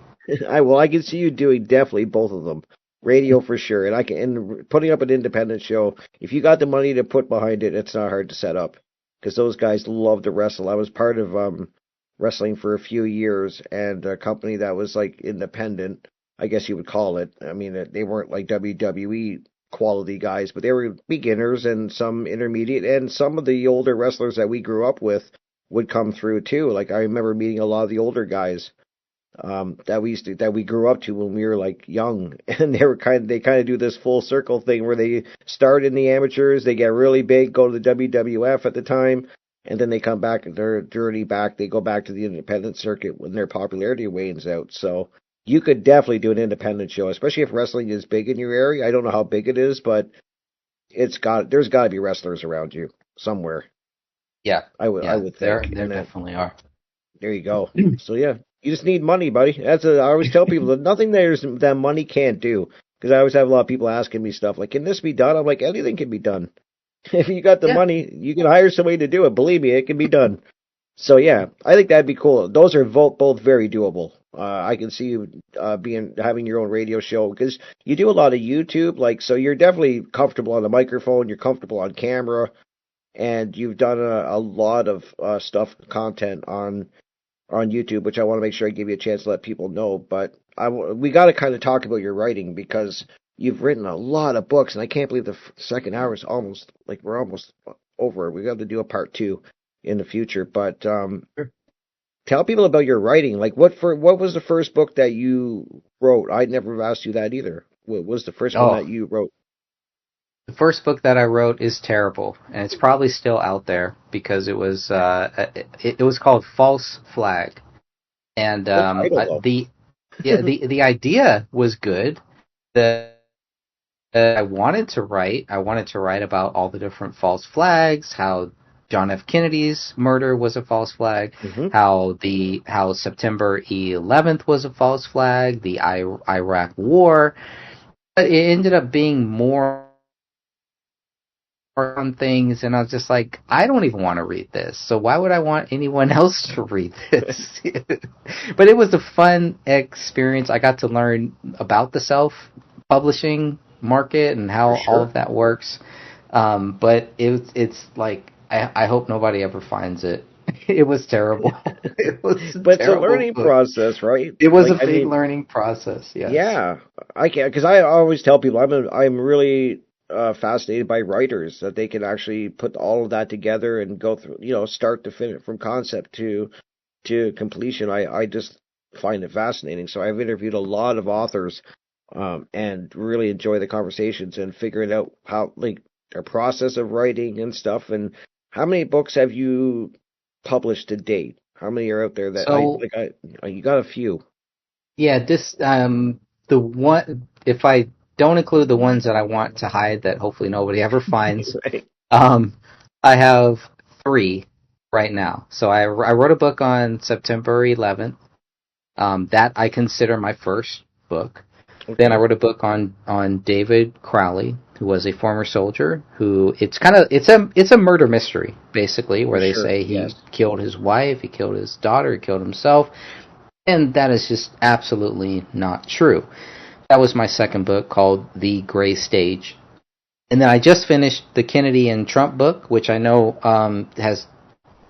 I can see you doing definitely both of them. Radio for sure, and putting up an independent show. If you got the money to put behind it, it's not hard to set up, because those guys love to wrestle. I was part of wrestling for a few years, and a company that was like independent, I guess you would call it. I mean, they weren't like WWE quality guys, but they were beginners and some intermediate, and some of the older wrestlers that we grew up with would come through too. Like, I remember meeting a lot of the older guys that we grew up to when we were like young, and they kind of do this full circle thing where they start in the amateurs, they get really big, go to the WWF at the time, and then they come back, their journey back, they go back to the independent circuit when their popularity wanes out. So you could definitely do an independent show, especially if wrestling is big in your area. I don't know how big it is, but there's got to be wrestlers around you somewhere. Yeah, I would think there definitely are. There you go. So yeah, you just need money, buddy. I always tell people that nothing that money can't do. Because I always have a lot of people asking me stuff like, "Can this be done?" I'm like, anything can be done. If you got the money, you can hire somebody to do it. Believe me, it can be done. So yeah, I think that'd be cool. Those are both very doable. I can see you having your own radio show, because you do a lot of YouTube, so you're definitely comfortable on the microphone, you're comfortable on camera, and you've done a lot of content on YouTube, which I want to make sure I give you a chance to let people know. But we got to kind of talk about your writing, because you've written a lot of books, and I can't believe the second hour is almost, we're almost over. We got to do a part 2 in the future, but tell people about your writing. Like, what was the first book that you wrote? I never asked you that either. What was the first one that you wrote? The first book that I wrote is terrible, and it's probably still out there, because it was it was called False Flag, and the idea was good. the I wanted to write. I wanted to write about all the different false flags, how John F. Kennedy's murder was a false flag, Hmm. how September 11th was a false flag, the Iraq War. But it ended up being more on things, and I was just like, I don't even want to read this. So why would I want anyone else to read this? But it was a fun experience. I got to learn about the self-publishing market and how all Sure. of that works. But it's like I hope nobody ever finds it. It was terrible. It was a But it's a terrible learning book. process, right? It was Like, a I big mean, learning process. Yes. yeah, I can because I always tell people I'm really fascinated by writers that they can actually put all of that together and go through, start to finish from concept to completion. I just find it fascinating. So I've interviewed a lot of authors, and really enjoy the conversations and figuring out how like their process of writing and stuff. And how many books have you published to date? How many are out there that I So like? You got a few. yeah, the one, if I don't include the ones that I want to hide that hopefully nobody ever finds, Right. um, I have three right now. So I wrote a book on September 11th. That I consider my first book. Then I Okay. wrote a book on David Crowley, who was a former soldier. Who it's a murder mystery basically, For where they sure. say he Yes. killed his wife, he killed his daughter, he killed himself, and that is just absolutely not true. That was my second book called The Gray Stage. And then I just finished the Kennedy and Trump book, which I know has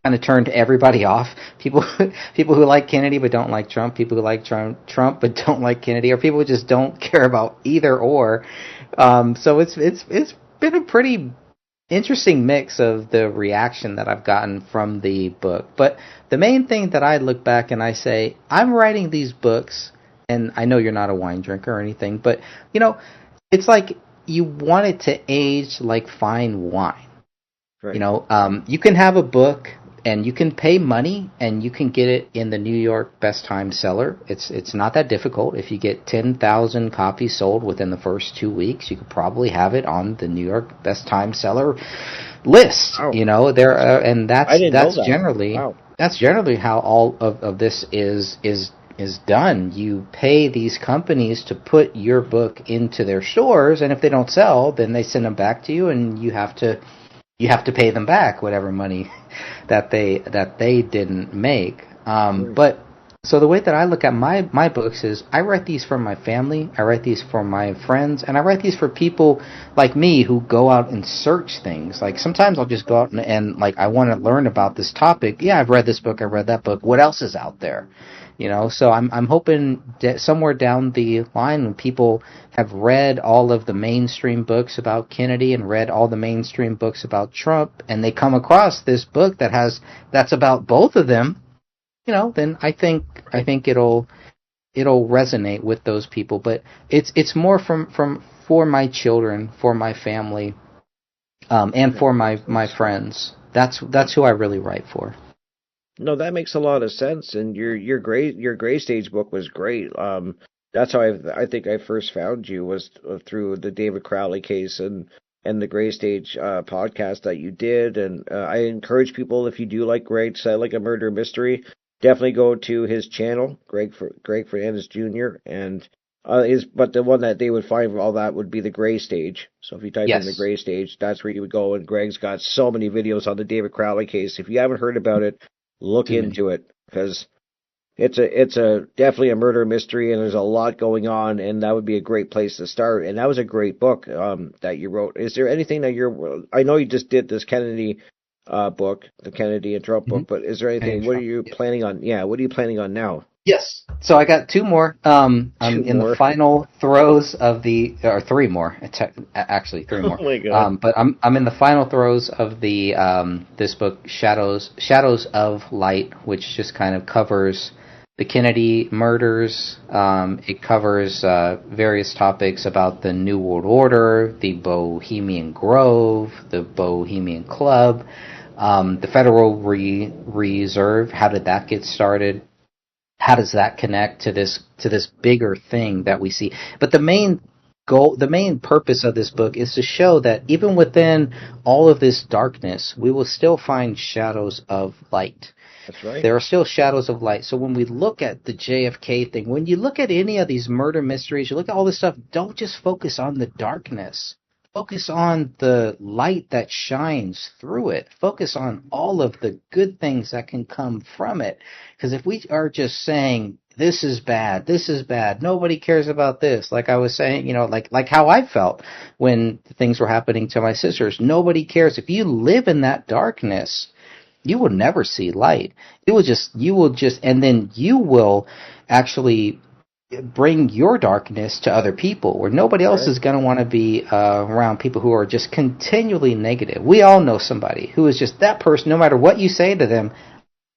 kind of turned everybody off. People people who like Kennedy but don't like Trump, people who like Trump but don't like Kennedy, or people who just don't care about either or. So it's been a pretty interesting mix of the reaction that I've gotten from the book. But the main thing that I look back and I say, I'm writing these books, and I know you're not a wine drinker or anything, but you know, it's like you want it to age like fine wine. Right. You can have a book and you can pay money and you can get it in the New York Best Time Seller. It's not that difficult. If you get 10,000 copies sold within the first 2 weeks, you could probably have it on the New York Best Time Seller list. Wow. There and I didn't know that's that. generally Wow. how all of this is done. You pay these companies to put your book into their stores, and if they don't sell, then they send them back to you, and you have to pay them back whatever money that they didn't make. Mm. But so the way that I look at my books is I write these for my family, I write these for my friends, and I write these for people like me who go out and search things. Like sometimes I'll just go out and like I want to learn about this topic. Yeah, I've read this book, I've read that book. What else is out there? So I'm hoping that somewhere down the line when people have read all of the mainstream books about Kennedy and read all the mainstream books about Trump, and they come across this book that's about both of them, then I think it'll resonate with those people. But it's more from for my children, for my family, and That for makes my sense. friends. That's who I really write for. No, that makes a lot of sense. And your gray stage book was great. That's how I think I first found you was through the David Crowley case and the Gray Stage podcast that you did. And I encourage people, if you do like like a murder mystery, definitely go to his channel, Greg Fernandez Jr. And but the one that they would find for all that would be the Gray Stage. So if you type in the Yes. Gray Stage, that's where you would go. And Greg's got so many videos on the David Crowley case. If you haven't heard about it, look Too many. into it because it's a definitely a murder mystery, and there's a lot going on, and that would be a great place to start. And that was a great book that you wrote. Is there anything that I know you just did this Kennedy book, the Kennedy and Trump Mm-hmm. book, but is there anything? What are you planning on? Yeah, what are you planning on now? Yes. So I got two more. I'm Two in the more. final throes of or three more. Actually, three Oh more. my God. But I'm in the final throes of the this book, Shadows of Light, which just kind of covers the Kennedy murders. It covers various topics about the New World Order, the Bohemian Grove, the Bohemian Club, the Federal Reserve. How did that get started? How does that connect to this bigger thing that we see? But the main goal, the main purpose of this book is to show that even within all of this darkness, we will still find shadows of light. That's right. There are still shadows of light. So when we look at the JFK thing, when you look at any of these murder mysteries, you look at all this stuff, don't just focus on the darkness. Focus on the light that shines through it. Focus on all of the good things that can come from it. Because if we are just saying, this is bad, nobody cares about this, like I was saying, like how I felt when things were happening to my sisters, nobody cares. If you live in that darkness, you will never see light. You will just, and then you will actually bring your darkness to other people, where nobody else is going to want to be around people who are just continually negative. We all know somebody who is just that person. No matter what you say to them,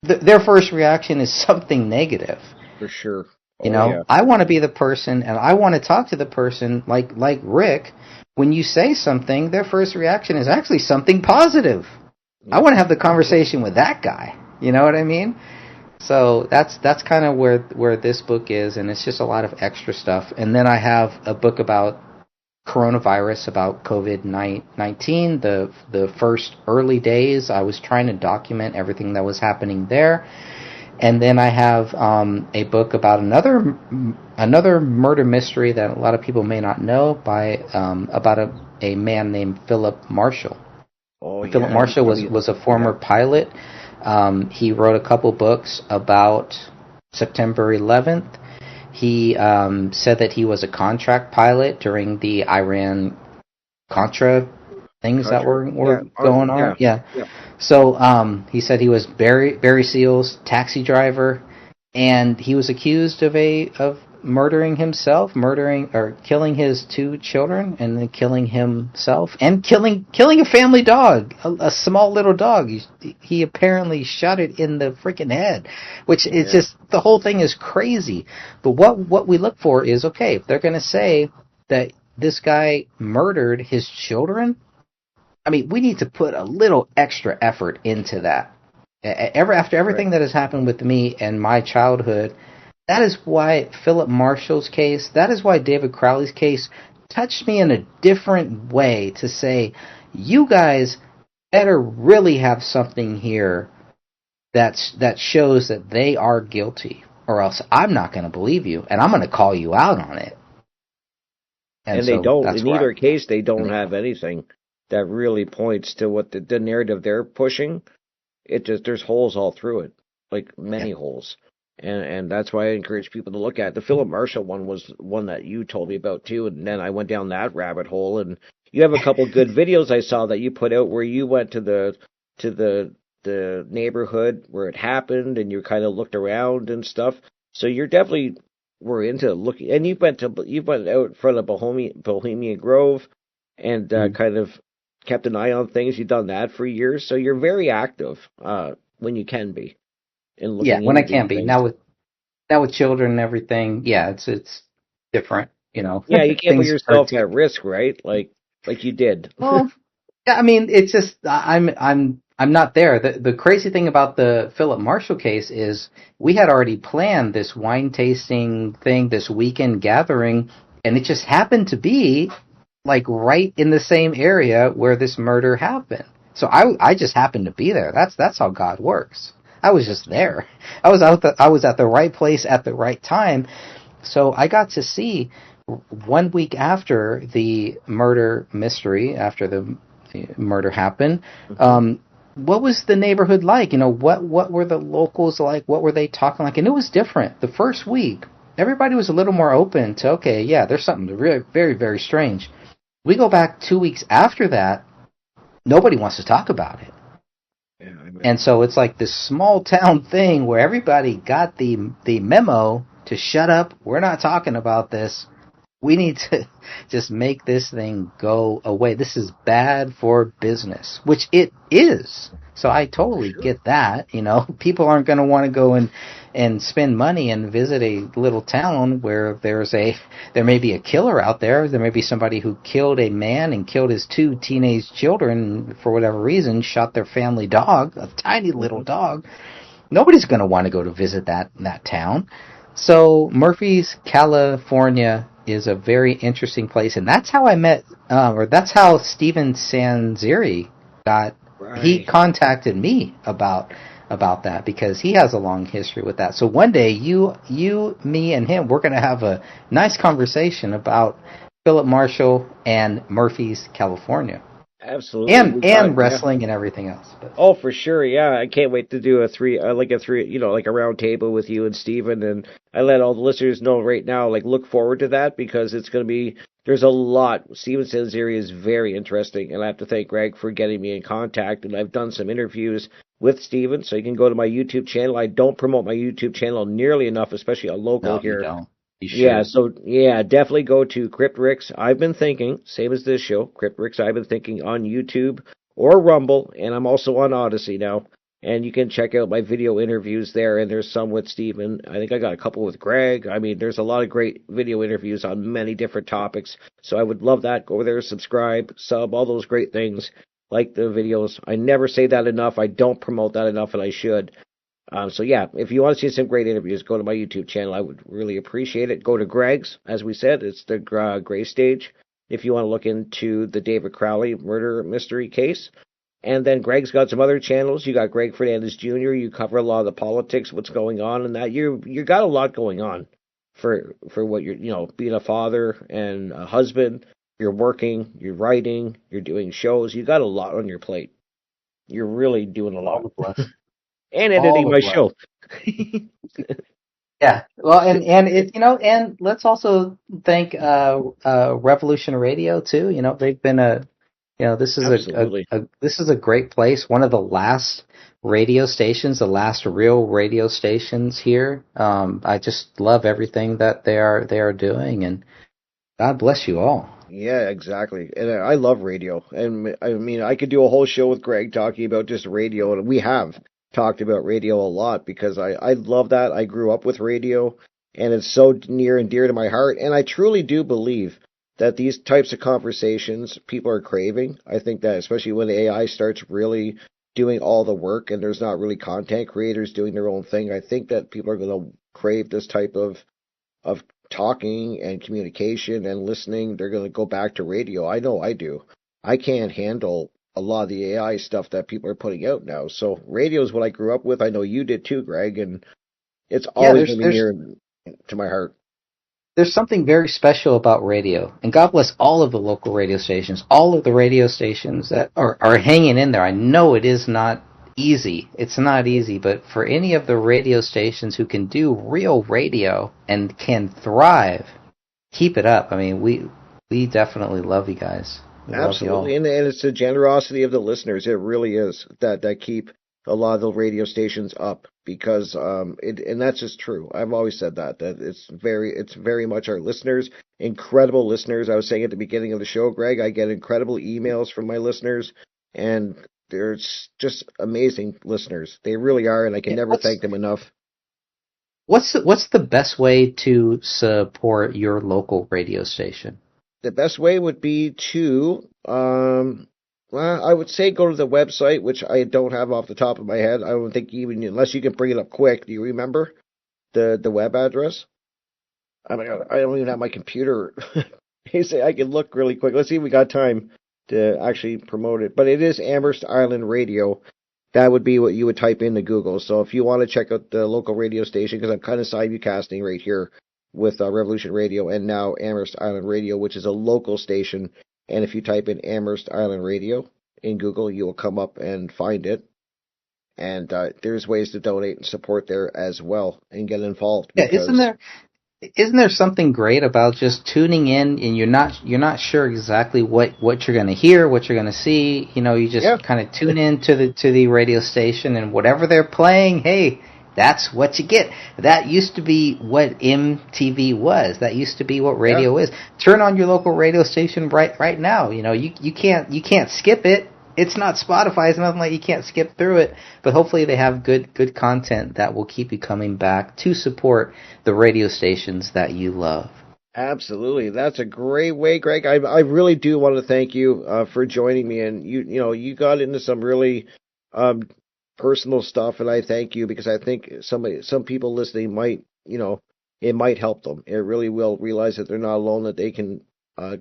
their first reaction is something negative. For sure. I want to be the person, and I want to talk to the person like Rick. When you say something, their first reaction is actually something positive. Yeah. I want to have the conversation with that guy. You know what I mean? So that's kind of where this book is, and it's just a lot of extra stuff. And then I have a book about coronavirus, about COVID-19, the first early days. I was trying to document everything that was happening there. And then I have a book about another murder mystery that a lot of people may not know, about a man named Philip Marshall. Philip Marshall was a former pilot. He wrote a couple books about September 11th. He said that he was a contract pilot during the Iran-Contra things that were going on. Yeah. So he said he was Barry Seal's taxi driver, and he was accused of murdering or killing his 2 children, and then killing himself, and killing a family dog, a small little dog. He apparently shot it in the freaking head, which is just, the whole thing is crazy. But what we look for is, okay, if they're going to say that this guy murdered his children, I mean, we need to put a little extra effort into that. After everything that has happened with me and my childhood, that is why Philip Marshall's case, that is why David Crowley's case touched me in a different way, to say, you guys better really have something here that shows that they are guilty, or else I'm not going to believe you, and I'm going to call you out on it. And so they don't. In either case, they don't have anything that really points to what the narrative they're pushing. It just, there's holes all through it, like many holes. And that's why I encourage people to look at. The Philip Marshall one was one that you told me about too, and then I went down that rabbit hole. And you have a couple good videos I saw that you put out where you went to the neighborhood where it happened, and you kind of looked around and stuff. So you're definitely were into looking, and you went out in front of Bohemian Grove, and kind of kept an eye on things. You've done that for years, so you're very active when you can be. When I can be. Now with children and everything, it's different, Yeah, you can't put yourself at risk, right? Like you did. Well, yeah, I mean, it's just I'm not there. The crazy thing about the Philip Marshall case is we had already planned this wine tasting thing, this weekend gathering, and it just happened to be like right in the same area where this murder happened. So I just happened to be there. That's how God works. I was just there. I was at the right place at the right time. So I got to see 1 week after the murder mystery, after the murder happened, what was the neighborhood like? What were the locals like? What were they talking like? And it was different. The first week, everybody was a little more open to, okay, yeah, there's something really very, very strange. We go back 2 weeks after that, nobody wants to talk about it. Yeah, and so it's like this small town thing where everybody got the memo to shut up. We're not talking about this. We need to just make this thing go away. This is bad for business, which it is. So I totally get that. People aren't going to want to go and spend money and visit a little town where there may be a killer out there. There may be somebody who killed a man and killed his 2 teenage children for whatever reason, shot their family dog, a tiny little dog. Nobody's going to want to go to visit that town. So Murphy's, California is a very interesting place, and that's how I met, or that's how Steven Sanzeri got. He Right. contacted me about that because he has a long history with that. So one day, me, and him, we're going to have a nice conversation about Philip Marshall and Murphy's, California, Absolutely. and We got, yeah. wrestling and everything else. But Oh, for sure. Yeah, I can't wait to do a three, like a round table with you and Steven. And I let all the listeners know right now, like, look forward to that because it's going to be, there's a lot. Steven Sanzeri is very interesting. And I have to thank Greg for getting me in contact. And I've done some interviews with Steven. So you can go to my YouTube channel. I don't promote my YouTube channel nearly enough, especially a local no, you here. don't. You Yeah, should. so yeah, definitely go to Crypt Ricks. I've been thinking, same as this show, Crypt Ricks. I've been thinking on YouTube or Rumble, and I'm also on Odyssey now. And you can check out my video interviews there. And there's some with Steven. I think I got a couple with Greg. I mean, there's a lot of great video interviews on many different topics. So I would love that. Go over there, subscribe, sub, all those great things. Like the videos. I never say that enough. I don't promote that enough, and I should. So yeah, if you want to see some great interviews, go to my YouTube channel. I would really appreciate it. Go to Greg's, as we said, it's the Gray Stage. If you want to look into the David Crowley murder mystery case, and then Greg's got some other channels. You got Greg Fernandez Jr. You cover a lot of the politics, what's going on, and that you got a lot going on for what you're being a father and a husband. You're working, you're writing, you're doing shows. You got a lot on your plate. You're really doing a All lot, the blessings. and All editing the my blessings. show. Yeah, well, and it and let's also thank Revolution Radio too. They've been this is Absolutely. this is a great place. One of the last radio stations, the last real radio stations here. I just love everything that they are doing, and God bless you all. Yeah, exactly. And I love radio. And I mean, I could do a whole show with Greg talking about just radio, and we have talked about radio a lot because I love that. I grew up with radio, and it's so near and dear to my heart. And I truly do believe that these types of conversations people are craving. I think that especially when AI starts really doing all the work and there's not really content creators doing their own thing, I think that people are going to crave this type of talking and communication and listening. They're going to go back to radio. I know I do. I can't handle a lot of the AI stuff that people are putting out now. So radio is what I grew up with. I know you did too, Greg, and it's Yeah, always going to be near to my heart. there's something very special about radio, and God bless all of the local radio stations, all of the radio stations that are hanging in there. I know it is not easy. It's not easy, but for any of the radio stations who can do real radio and can thrive, keep it up. I mean, we definitely love you guys. We love you all. Absolutely, and it's the generosity of the listeners. It really is that keep a lot of the radio stations up because and that's just true. I've always said that it's very much our listeners, incredible listeners. I was saying at the beginning of the show, Greg, I get incredible emails from my listeners, and they're just amazing listeners. They really are, and I can Yeah, never thank them enough. what's the best way to support your local radio station? The best way would be to, well, I would say go to the website, which I don't have off the top of my head. I don't think even unless you can bring it up quick. Do you remember the web address? Oh my God, I don't even have my computer. You say I can look really quick. Let's see if we got time to actually promote it. But it is Amherst Island Radio. That would be what you would type into Google. So if you want to check out the local radio station, because I'm kind of simulcasting right here with Revolution Radio and now Amherst Island Radio, which is a local station. And if you type in Amherst Island Radio in Google, you will come up and find it. And there's ways to donate and support there as well and get involved Yeah, because isn't there something great about just tuning in and you're not sure exactly what you're going to hear, what you're going to see. You just yeah, kind of tune in to the radio station, and whatever they're playing, hey, that's what you get. That used to be what MTV was. That used to be what yeah. radio is. Turn on your local radio station right now. You can't skip it. It's not Spotify. It's nothing like you can't skip through it. But hopefully they have good content that will keep you coming back to support the radio stations that you love. Absolutely. That's a great way, Greg. I really do want to thank you for joining me. And you got into some really um, personal stuff, and I thank you because I think some people listening might it might help them. It really will realize that they're not alone, that they can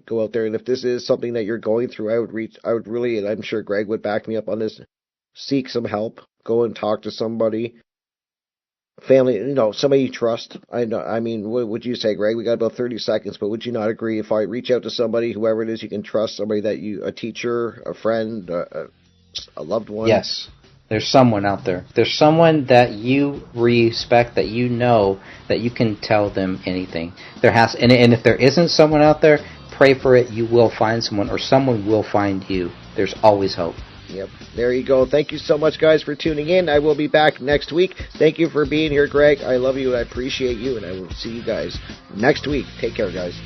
go out there. And if this is something that you're going through, I would really, and I'm sure Greg would back me up on this, seek some help. Go and talk to somebody, family, somebody you trust. I know. I mean, what would you say, Greg? We got about 30 seconds, but would you not agree if I reach out to somebody, whoever it is you can trust, somebody that a teacher, a friend, a loved one? Yes. There's someone out there. There's someone that you respect, that you know, that you can tell them anything. And if there isn't someone out there, pray for it. You will find someone, or someone will find you. There's always hope. Yep. There you go. Thank you so much, guys, for tuning in. I will be back next week. Thank you for being here, Greg. I love you. I appreciate you, and I will see you guys next week. Take care, guys.